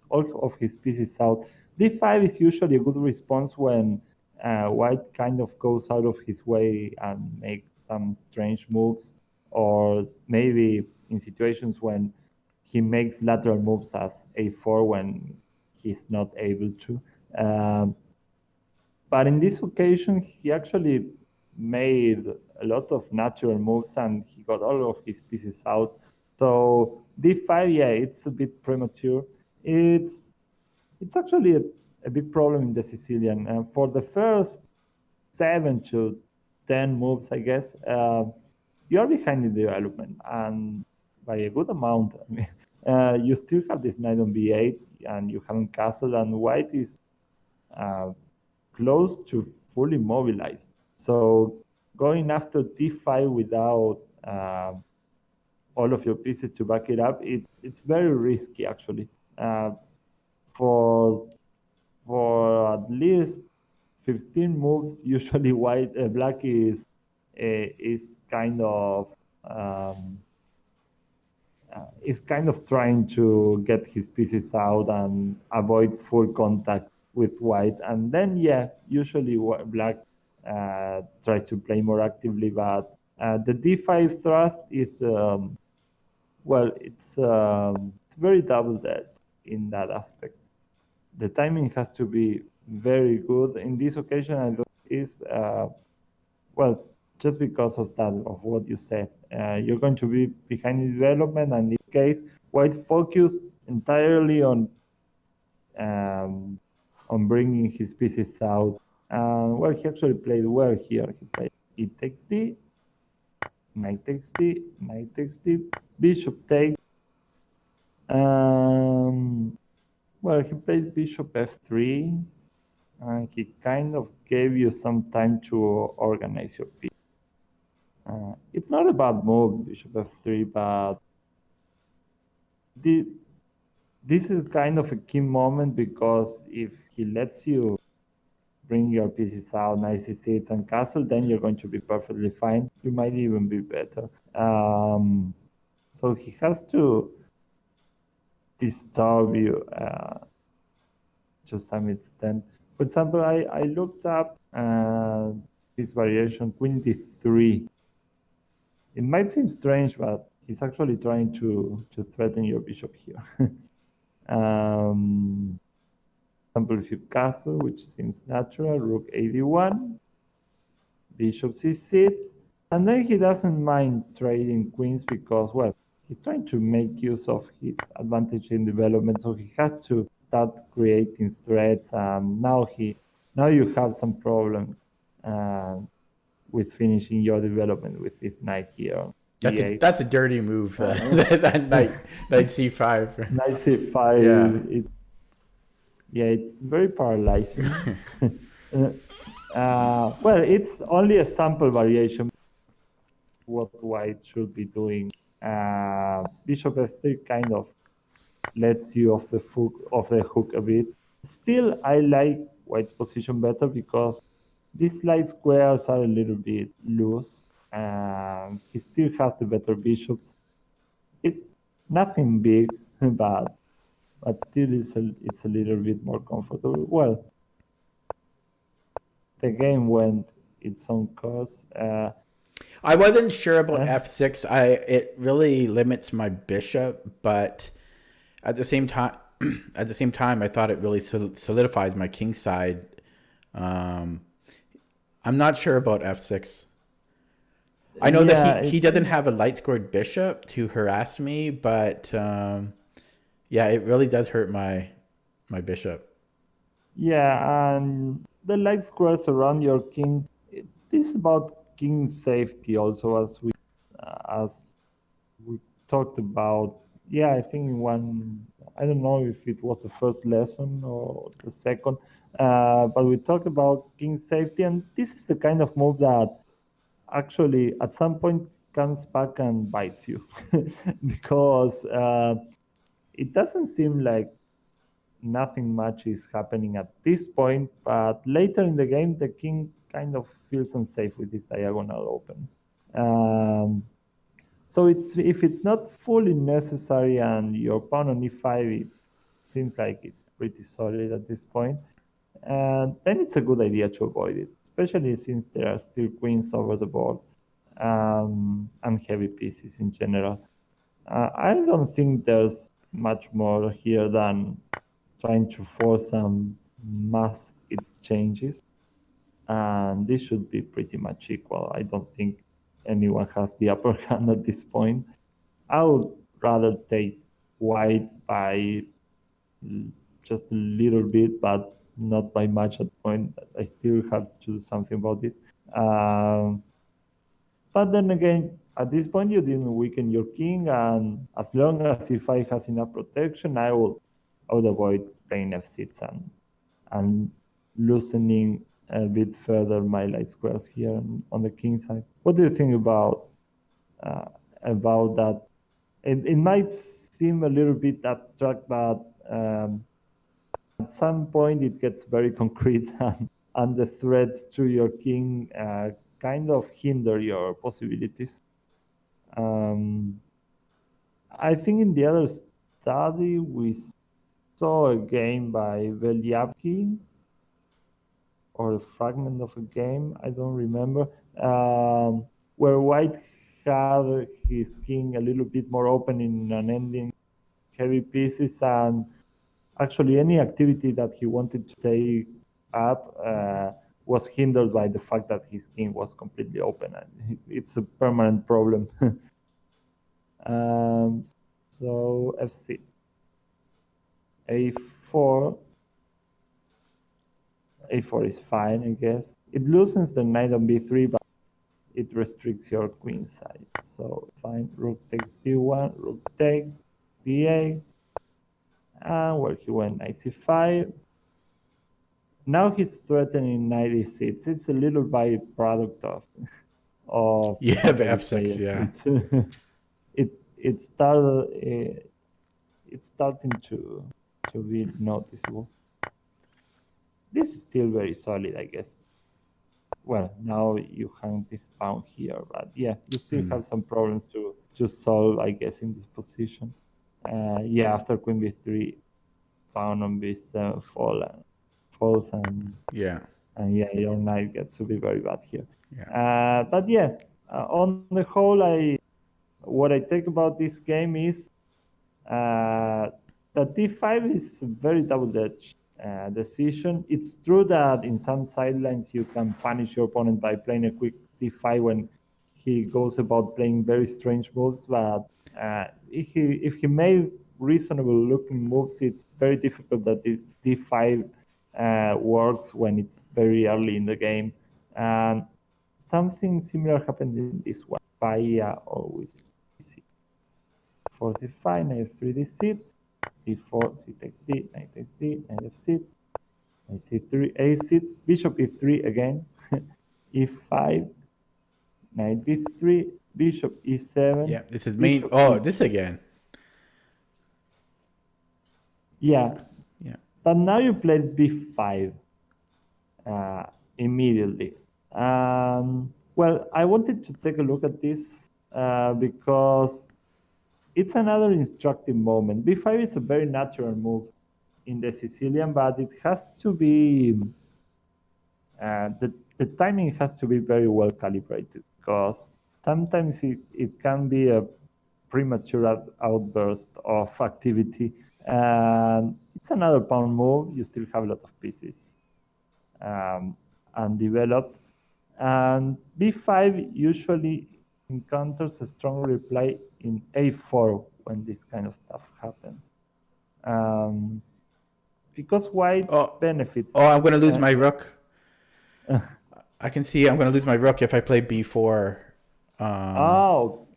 all of his pieces out. D5 is usually a good response when white kind of goes out of his way and makes some strange moves, or maybe in situations when he makes lateral moves as a4 when he's not able to. Um, but in this occasion, he actually made a lot of natural moves and he got all of his pieces out. So d5, yeah, it's a bit premature. It's it's actually a big problem in the Sicilian. And for the first 7 to 10 moves, I guess, you are behind in development and by a good amount. I mean, you still have this knight on b8 and you haven't castled, and white is uh, close to fully mobilized. So going after d5 without all of your pieces to back it up, it's very risky actually. Uh, for at least 15 moves, usually black is um, kind of trying to get his pieces out and avoids full contact with white. And then, yeah, usually black tries to play more actively, but the d5 thrust is, well, it's very double-edged in that aspect. The timing has to be very good. In this occasion, I don't is well, just because of that, of what you said, you're going to be behind in development, and in this case, white focused entirely um, on bringing his pieces out. And well, he actually played well here. He played e takes d, knight takes d, knight takes d, bishop takes. Um, well, he played bishop f3, and he kind of gave you some time to organize your piece. It's not a bad move, bishop f3, but the, this is kind of a key moment because if he lets you bring your pieces out, knight c6 and castle, then you're going to be perfectly fine. You might even be better. So he has to disturb you to some extent. For example, I looked up this variation, queen d3. It might seem strange, but he's actually trying to threaten your bishop here. Example, if you castle, which seems natural, rook a d1, bishop c6, And then he doesn't mind trading queens because, well, he's trying to make use of his advantage in development, so he has to start creating threats. And now you have some problems with finishing your development with this knight here on d8. That's a dirty move. That knight c5. Knight c5. Yeah. It's very paralyzing. Well, it's only a sample variation. What white should be doing. Bishop f3 kind of lets you off the hook a bit. Still, I like white's position better because these light squares are a little bit loose. He still has the better bishop. It's nothing big, but still it's a little bit more comfortable. Well, the game went its own course. I wasn't sure about f6. It really limits my bishop, but at the same time, I thought it really solidifies my king side. I'm not sure about f6. I know that he doesn't have a light scored bishop to harass me, but it really does hurt my bishop. Yeah, and the light squares around your king. It is about king safety also, as we talked about. Yeah, I think I don't know if it was the first lesson or the second, but we talked about king safety, and this is the kind of move that actually at some point comes back and bites you because it doesn't seem like nothing much is happening at this point, but later in the game, the king kind of feels unsafe with this diagonal open. So if it's not fully necessary and your pawn on e5, it seems like it's pretty solid at this point, and then it's a good idea to avoid it, especially since there are still queens over the board and heavy pieces in general. I don't think there's much more here than trying to force some mass exchanges. And this should be pretty much equal. I don't think anyone has the upper hand at this point. I would rather take white by just a little bit, but not by much at the point. I still have to do something about this. But then again, at this point, you didn't weaken your king, and as long as if I has enough protection, I would avoid playing f6 and loosening a bit further my light squares here on the king side. What do you think about that? It might seem a little bit abstract, but at some point it gets very concrete, and the threats to your king kind of hinder your possibilities. I think in the other study we saw a game by Velyavsky, or a fragment of a game, I don't remember, where white had his king a little bit more open in an ending heavy pieces, and actually any activity that he wanted to take up was hindered by the fact that his king was completely open, and it's a permanent problem. So f6, a4. a4 is fine, I guess. It loosens the knight on b3, but it restricts your queen side. So fine, rook takes d1, rook takes d8, and where he went knight c5. Now he's threatening knight e6. It's a little byproduct of the f6. Yeah, it's starting to be noticeable. This is still very solid, I guess. Well, now you hang this pawn here, but yeah, you still have some problems to solve, I guess, in this position. After queen b3, pawn on b7 falls, and your knight gets to be very bad here. But on the whole, what I take about this game is that d5 is a very double-edged decision. It's true that in some sidelines you can punish your opponent by playing a quick d5 when he goes about playing very strange moves, but if he made reasonable looking moves, it's very difficult that the d5 works when it's very early in the game. And something similar happened in this one. Bahia always c4 c5, knight f3 d6, d4 c takes d, knight takes d, knight f6, knight c3 a6, bishop e3 again, e5, knight b3, bishop e7. Yeah, this is main. Bishop Oh, e2. this again. Yeah. Yeah. But now you played b5 immediately. Well, I wanted to take a look at this because it's another instructive moment. b5 is a very natural move in the Sicilian, but it has to be the timing has to be very well calibrated because sometimes it can be a premature outburst of activity. And it's another pawn move. You still have a lot of pieces undeveloped. And b5 usually encounters a strong reply in a4 when this kind of stuff happens. Because white benefits. Oh, I'm going to lose my rook. I can see I'm going to lose my rook if I play b4. Oh,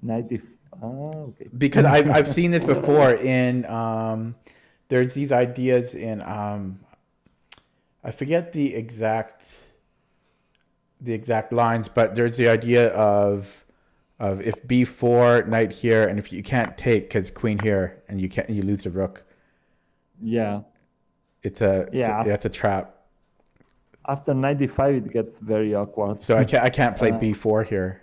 90. Oh, okay. Because I've seen this before in there's these ideas in I forget the exact lines, but there's the idea of if b4 knight here, and if you can't take because queen here, and you lose the rook. Yeah. It's a trap. After 95, it gets very awkward. So I can't play b4 here.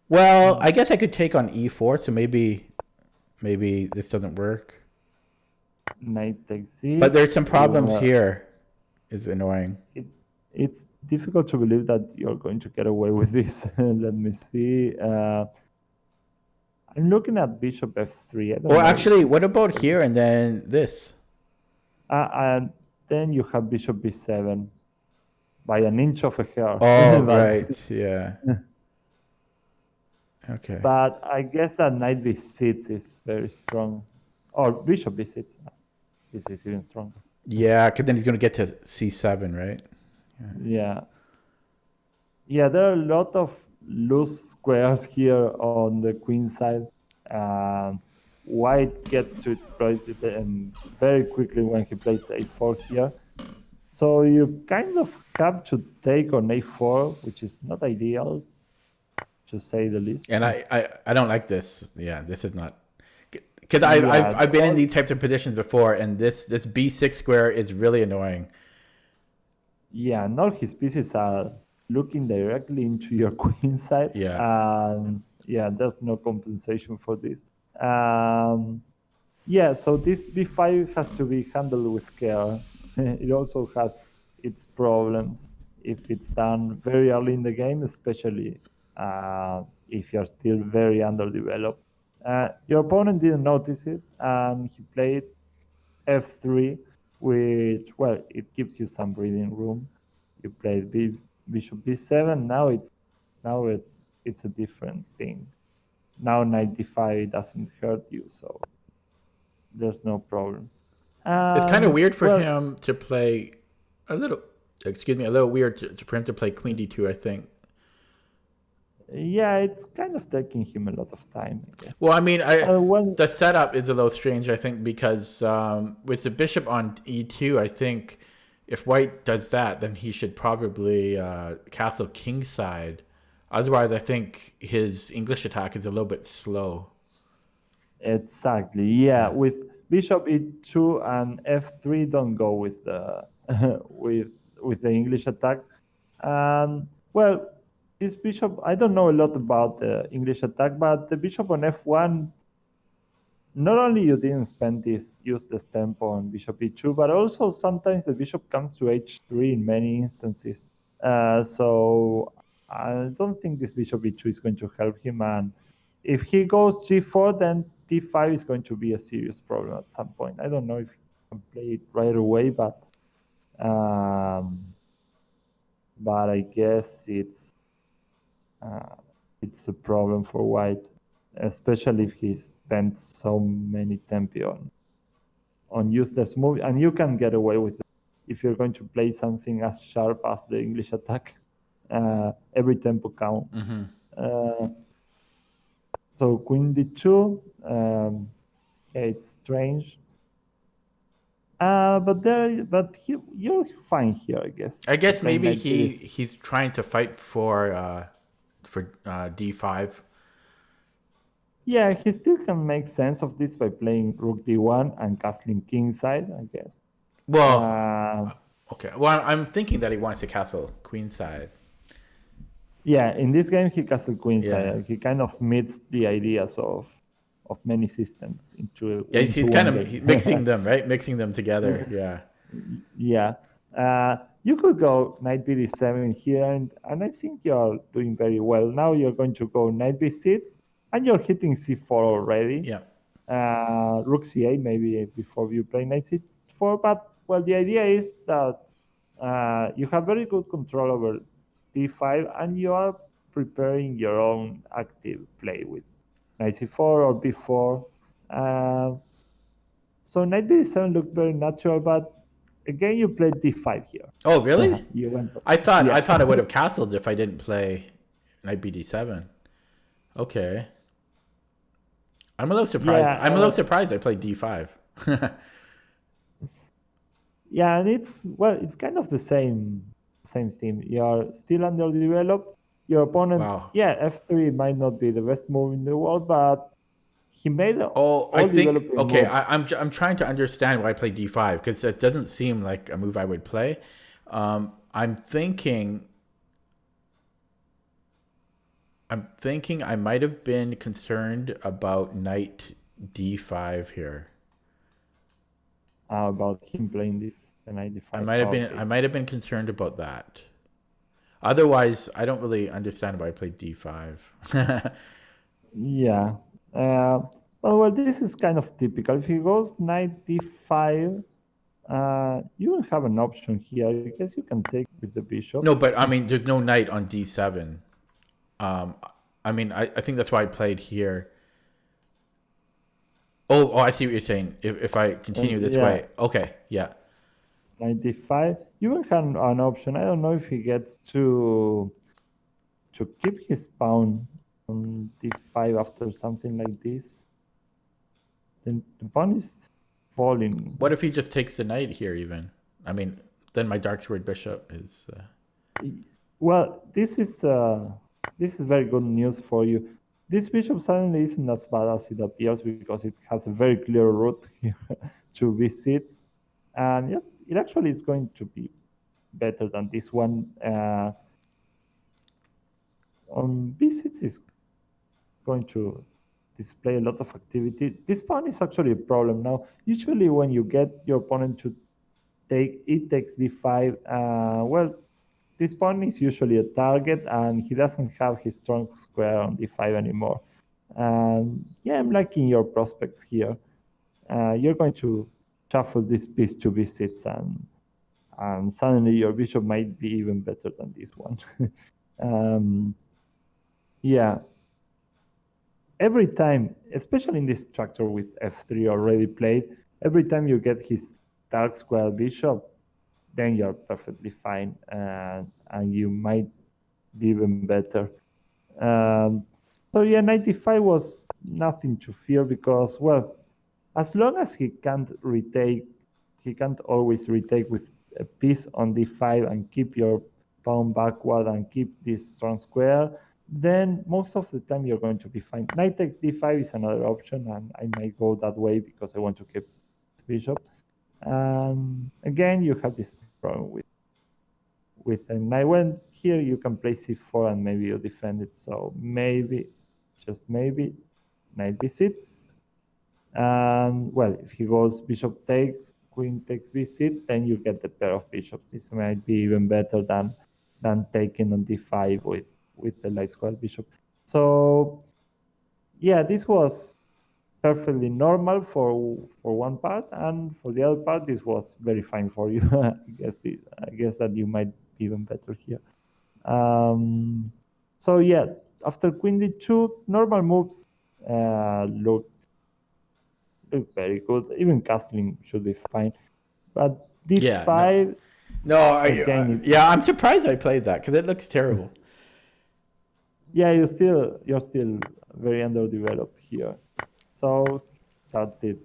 Well, I guess I could take on e4, so maybe this doesn't work. Knight takes c. But there's some problems here. It's annoying. It's difficult to believe that you're going to get away with this. Let me see. I'm looking at bishop f3. Well, actually, what about here and then this? And then you have bishop b7 by an inch of a hair. Oh, right. Yeah. Okay. But I guess that knight b6 is very strong. Or bishop b6. This is even stronger. Yeah, because then he's going to get to c7, right? Yeah. Yeah, there are a lot of loose squares here on the queen side. White gets to exploit it very quickly when he plays a4 here. So you kind of have to take on a4, which is not ideal, to say the least. And I don't like this. Yeah, this is not... Because I've been in these types of positions before, and this b6 square is really annoying. Yeah, and all his pieces are looking directly into your queen side. Yeah. Yeah, there's no compensation for this. Yeah, so this b5 has to be handled with care. It also has its problems if it's done very early in the game, especially if you're still very underdeveloped. Your opponent didn't notice it, and he played f3, which, well, it gives you some breathing room. You played bishop b7. Now it's a different thing. Now knight d5 doesn't hurt you, so there's no problem. It's kind of weird for him to play a little weird for him to play queen d2, I think. Yeah, it's kind of taking him a lot of time. Well, I mean, the setup is a little strange, I think, because with the bishop on e2, I think if white does that, then he should probably castle kingside. Otherwise, I think his English attack is a little bit slow. Exactly. Yeah, with bishop e2 and f3 don't go with the with the English attack. Well, this bishop, I don't know a lot about the English attack, but the bishop on f1, not only you didn't spend this useless tempo on bishop e2, but also sometimes the bishop comes to h3 in many instances. So I don't think this bishop e2 is going to help him. And if he goes g4, then d5 is going to be a serious problem at some point. I don't know if he can play it right away, but I guess it's it's a problem for white, especially if he spent so many tempi on useless move, and you can get away with it if you're going to play something as sharp as the English attack. Every tempo counts. So queen d2, it's strange. But you're fine here, I guess. I guess Playing maybe knight b6. he's trying to fight for d5. Yeah, he still can make sense of this by playing rook d1 and castling kingside, I guess. Well, okay. Well, I'm thinking that he wants to castle queenside. Yeah, in this game he castled queenside. Yeah. He kind of meets the ideas of many systems Yeah, into he's kind one of game. mixing them, right? Mixing them together. Yeah. Yeah. You could go knight bd7 here, and I think you're doing very well. Now you're going to go knight b6, and you're hitting c4 already. Yeah. Rook c8 maybe before you play knight c4. But, well, the idea is that you have very good control over d5, and you are preparing your own active play with knight c4 or b4. So knight b7 looked very natural, but again you played d5 here. Oh, really? You went, I thought yeah. I would have castled if I didn't play knight bd7. Okay. I'm a little surprised. Yeah, I'm a little surprised I played d5. Yeah, and it's kind of the same theme. You're still underdeveloped. Your opponent, Wow. yeah, f3 might not be the best move in the world, but he made Oh, I all think developing okay. moves. I'm trying to understand why I play d5 because it doesn't seem like a move I would play. I'm thinking I might have been concerned about knight d5 here. About him playing the knight d5. I might have been concerned about that. Otherwise, I don't really understand why I played d5. Yeah. Well, this is kind of typical. If he goes knight d5, you don't have an option here. I guess you can take with the bishop. No, but I mean, there's no knight on d7. I mean, I think that's why I played here. Oh, I see what you're saying. If I continue this way, okay, yeah. Knight d5. You will have an option. I don't know if he gets to keep his pawn on d5 after something like this. Then the pawn is falling. What if he just takes the knight here? Even, I mean, then my dark squared bishop is. Well, this is very good news for you. This bishop suddenly isn't as bad as it appears because it has a very clear route here to b6, and yeah, it actually is going to be better than this one. On b6 is going to display a lot of activity. This pawn is actually a problem now. Usually when you get your opponent to take, it takes d5, well, this pawn is usually a target, and he doesn't have his strong square on d5 anymore. Yeah, I'm liking your prospects here. You're going to shuffle this piece to b6, and suddenly your bishop might be even better than this one. Yeah. Every time, especially in this structure with f3 already played, every time you get his dark square bishop, then you're perfectly fine, and you might be even better. So yeah, 95 was nothing to fear because, well, as long as he can't always retake with a piece on d5 and keep your pawn backward and keep this strong square, then most of the time you're going to be fine. Knight takes d5 is another option, and I might go that way because I want to keep the bishop. Again, you have this problem with a knight. When here you can play c4 and maybe you defend it. So maybe, just maybe, knight b6. And well, if he goes bishop takes, queen takes b6, then you get the pair of bishops. This might be even better than taking on d5 with the light square bishop. So yeah, this was perfectly normal for one part, and for the other part, this was very fine for you. I guess that you might be even better here. So yeah, after queen d2, normal moves looked very good. Even castling should be fine. But Yeah, no, d5, no, again, yeah, I'm surprised I played that because it looks terrible. yeah, you're still very underdeveloped here. So started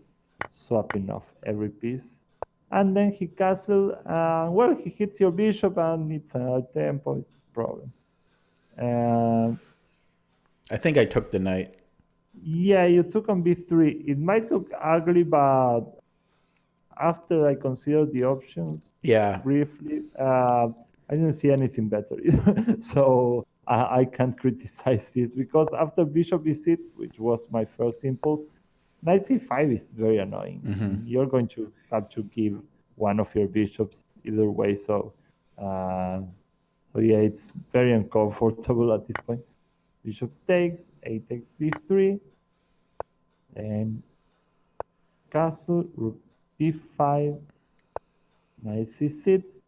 swapping off every piece. And then he castle, well, he hits your bishop and it's a tempo, it's a problem. Uh, I think I took the knight. yeah, you took on b3. It might look ugly, but after I considered the options Yeah. briefly, I didn't see anything better. So I can't criticize this because after bishop b6, which was my first impulse, knight c5 is very annoying. You're going to have to give one of your bishops either way. So yeah, it's very uncomfortable at this point. Bishop takes, a takes b3, and castle, rook d5, knight c6,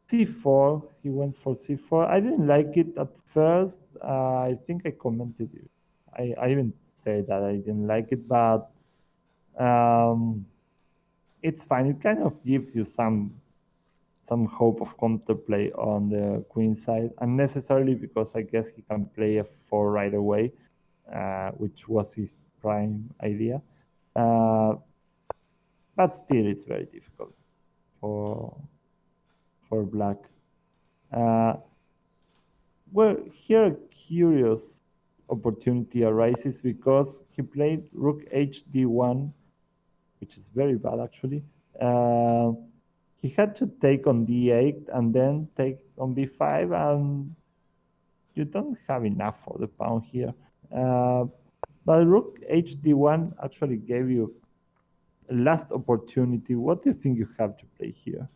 c4. He went for c4. I didn't like it at first. I think I commented it. I even said that I didn't like it, but um, it's fine. It kind of gives you some hope of counterplay on the queen side, unnecessarily because I guess he can play f4 right away, which was his prime idea. But still, it's very difficult for black. Uh, well, here a curious opportunity arises because he played rook hd1, which is very bad actually. Uh, he had to take on d8 and then take on b5, and you don't have enough for the pawn here. Uh, but rook hd1 actually gave you a last opportunity. What do you think you have to play here?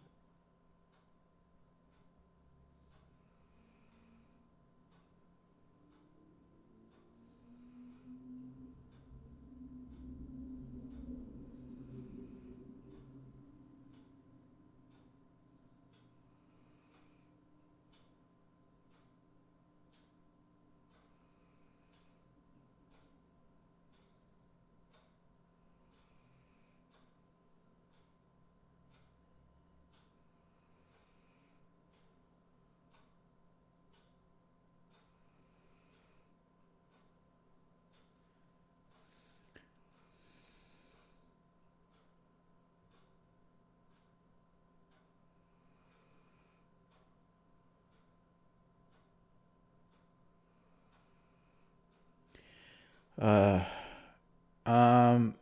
Uh,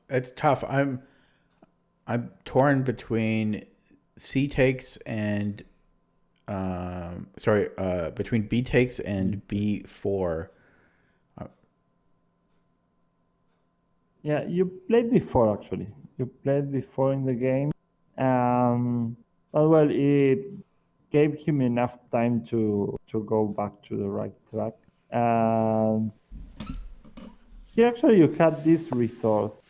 it's tough. I'm torn between C takes and between B takes and B4. Yeah, you played before actually. You played before in the game. Well, it gave him enough time to go back to the right track. Um, Here actually you had this resource.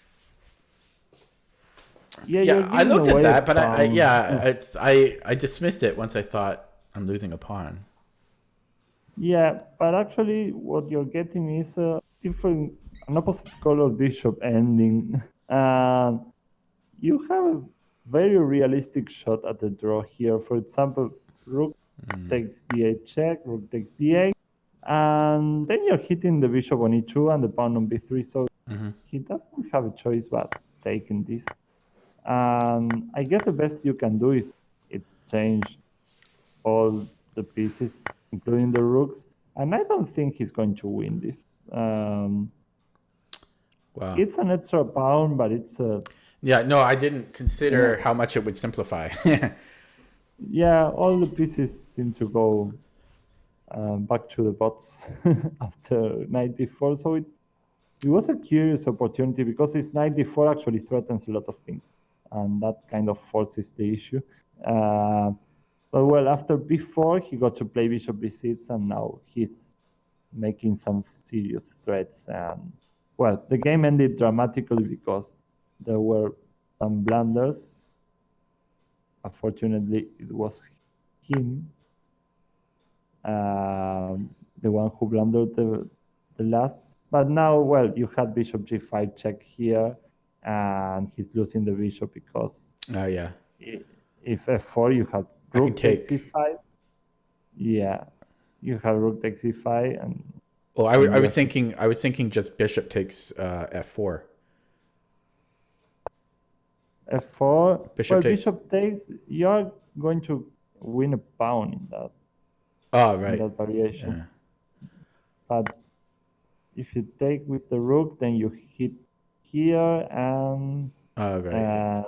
Yeah, you're Yeah, I giving looked at away a that, but pawn. I dismissed it once I thought I'm losing a pawn. Yeah, but actually what you're getting is a different, an opposite color bishop ending. You have a very realistic shot at the draw here. For example, rook takes d8 check, rook takes d8, and then you're hitting the bishop on e2 and the pawn on b3. So he doesn't have a choice but taking this. And I guess the best you can do is exchange all the pieces, including the rooks. And I don't think he's going to win this. Wow. It's an extra pawn, but it's a Yeah, no, I didn't consider yeah. how much it would simplify. Yeah, all the pieces seem to go back to the bots after 94. So it was a curious opportunity because this 94 actually threatens a lot of things, and that kind of forces the issue. But well, after b4, he got to play bishop b6, and now he's making some serious threats. And well, the game ended dramatically because there were some blunders. Unfortunately, it was him. one who blundered the last. But now, well, you had bishop g5 check here, and he's losing the bishop because Yeah. if f4, you have I can rook takes take. c5. Yeah, you have rook takes c5, and Oh, I was thinking just bishop takes f4. f4. Bishop Well, takes. bishop takes. You're going to win a pawn in that Oh, right. variation. Yeah. But if you take with the rook, then you hit here, and Right.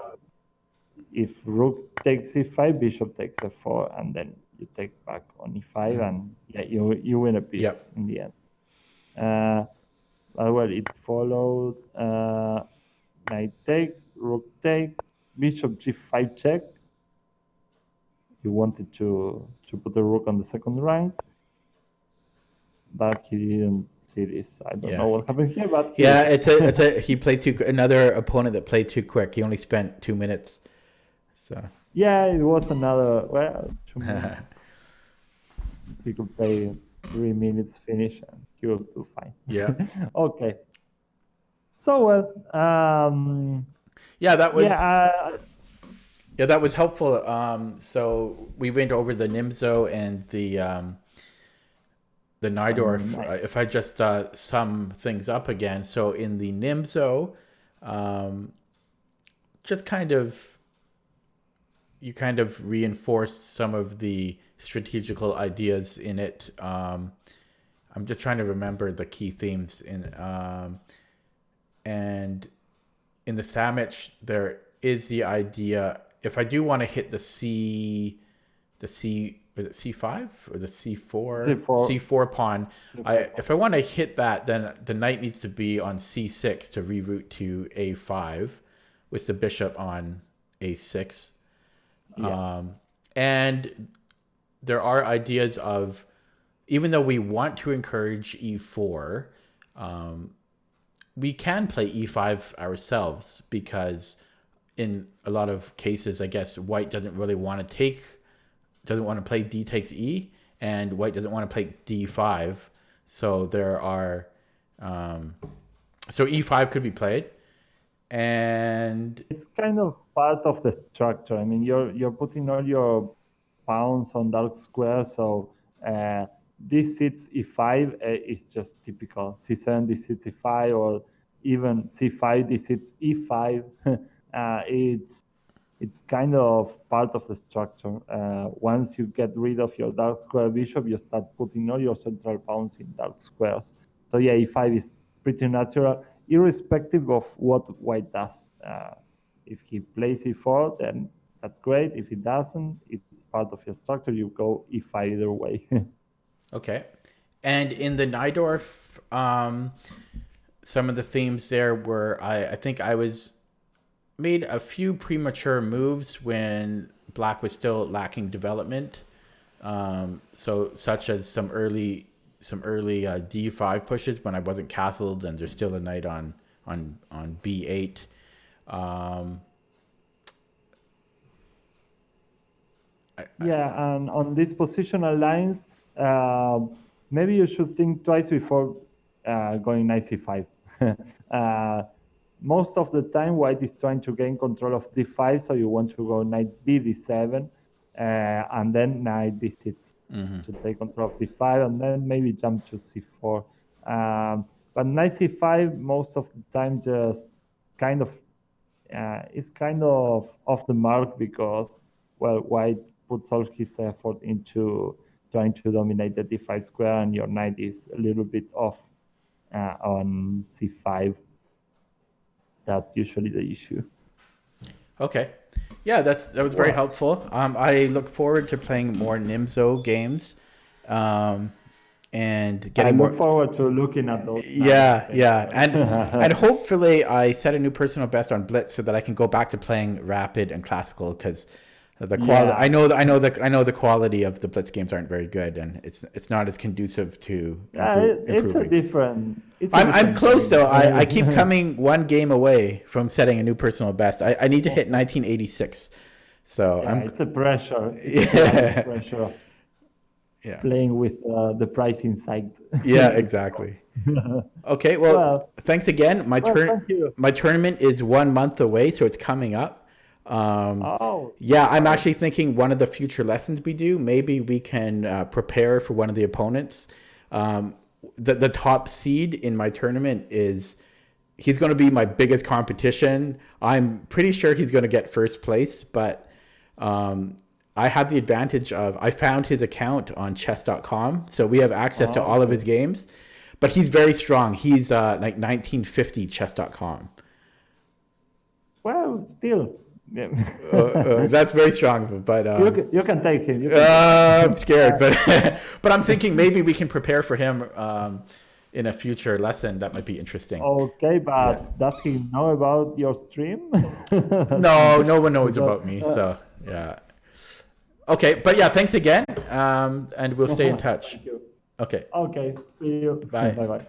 if rook takes c5, bishop takes f4, and then you take back on e5, and yeah, you win a piece Yep. in the end. Well, it followed knight takes, rook takes, bishop g5 check. He wanted to put the rook on the second rank, but he didn't see this. I don't know what happened here, but He played another opponent that played too quick. He only spent 2 minutes. So yeah, it was another 2 minutes. He could play 3 minutes finish, and he will do fine. Yeah. Okay. So well, that was that was helpful. So we went over the Nimzo and the Najdorf. If I just sum things up again, so in the Nimzo, just you kind of reinforced some of the strategical ideas in it. I'm just trying to remember the key themes in and in the sandwich there is the idea, if I do want to hit the C was it C5 or the C4 pawn, if I want to hit that, then the knight needs to be on C6 to reroute to A5 with the bishop on A6. And there are ideas of, even though we want to encourage E4, we can play E5 ourselves, because in a lot of cases, I guess white doesn't really want to play D takes E, and white doesn't want to play D5. So there are, so E5 could be played, and it's kind of part of the structure. I mean, you're putting all your pawns on dark square, so d6 e5 is just typical c7 d6 e5, or even c5 d6 e5. It's kind of part of the structure. Once you get rid of your dark square bishop, you start putting all your central pawns in dark squares. So yeah, e5 is pretty natural, irrespective of what white does. If he plays e4, then that's great. If he doesn't, it's part of your structure. You go e5 either way. Okay. And in the Najdorf, some of the themes there were, I think I made a few premature moves when black was still lacking development. So such as some early d5 pushes when I wasn't castled and there's still a knight on b8. And on these positional lines, maybe you should think twice before going knight c5. Most of the time, white is trying to gain control of d5, so you want to go knight b d7, and then knight d6 to take control of d5, and then maybe jump to c4. But knight c5 most of the time just kind of is kind of off the mark, because, well, white puts all his effort into trying to dominate the d5 square, and your knight is a little bit off on c5. That's usually the issue. Okay. Yeah, that was very helpful. I look forward to playing more Nimzo games, and getting more. I look forward to looking at those. Yeah, and hopefully I set a new personal best on Blitz so that I can go back to playing Rapid and Classical, because the quality. I know the quality of the Blitz games aren't very good, and it's not as conducive to improving. I'm close though. I keep coming one game away from setting a new personal best. I need to hit 1986. So it's a pressure. It's a pressure. Yeah. playing with the pricing site. Yeah, exactly. Okay, well, thanks again. Thank you. My tournament is 1 month away, so it's coming up. Yeah, I'm actually thinking one of the future lessons we do, maybe we can prepare for one of the opponents. The top seed in my tournament he's going to be my biggest competition. I'm pretty sure he's going to get first place, but I have the advantage of I found his account on chess.com, so we have access to all of his games. But he's very strong. He's like 1950 chess.com. Well, still. That's very strong, but you can take him. I'm scared, but I'm thinking maybe we can prepare for him in a future lesson. That might be interesting. Okay, but does he know about your stream? No one knows about me. So yeah. Okay, but yeah, thanks again, and we'll stay in touch. Thank you. Okay. Okay, see you. Bye. Bye-bye.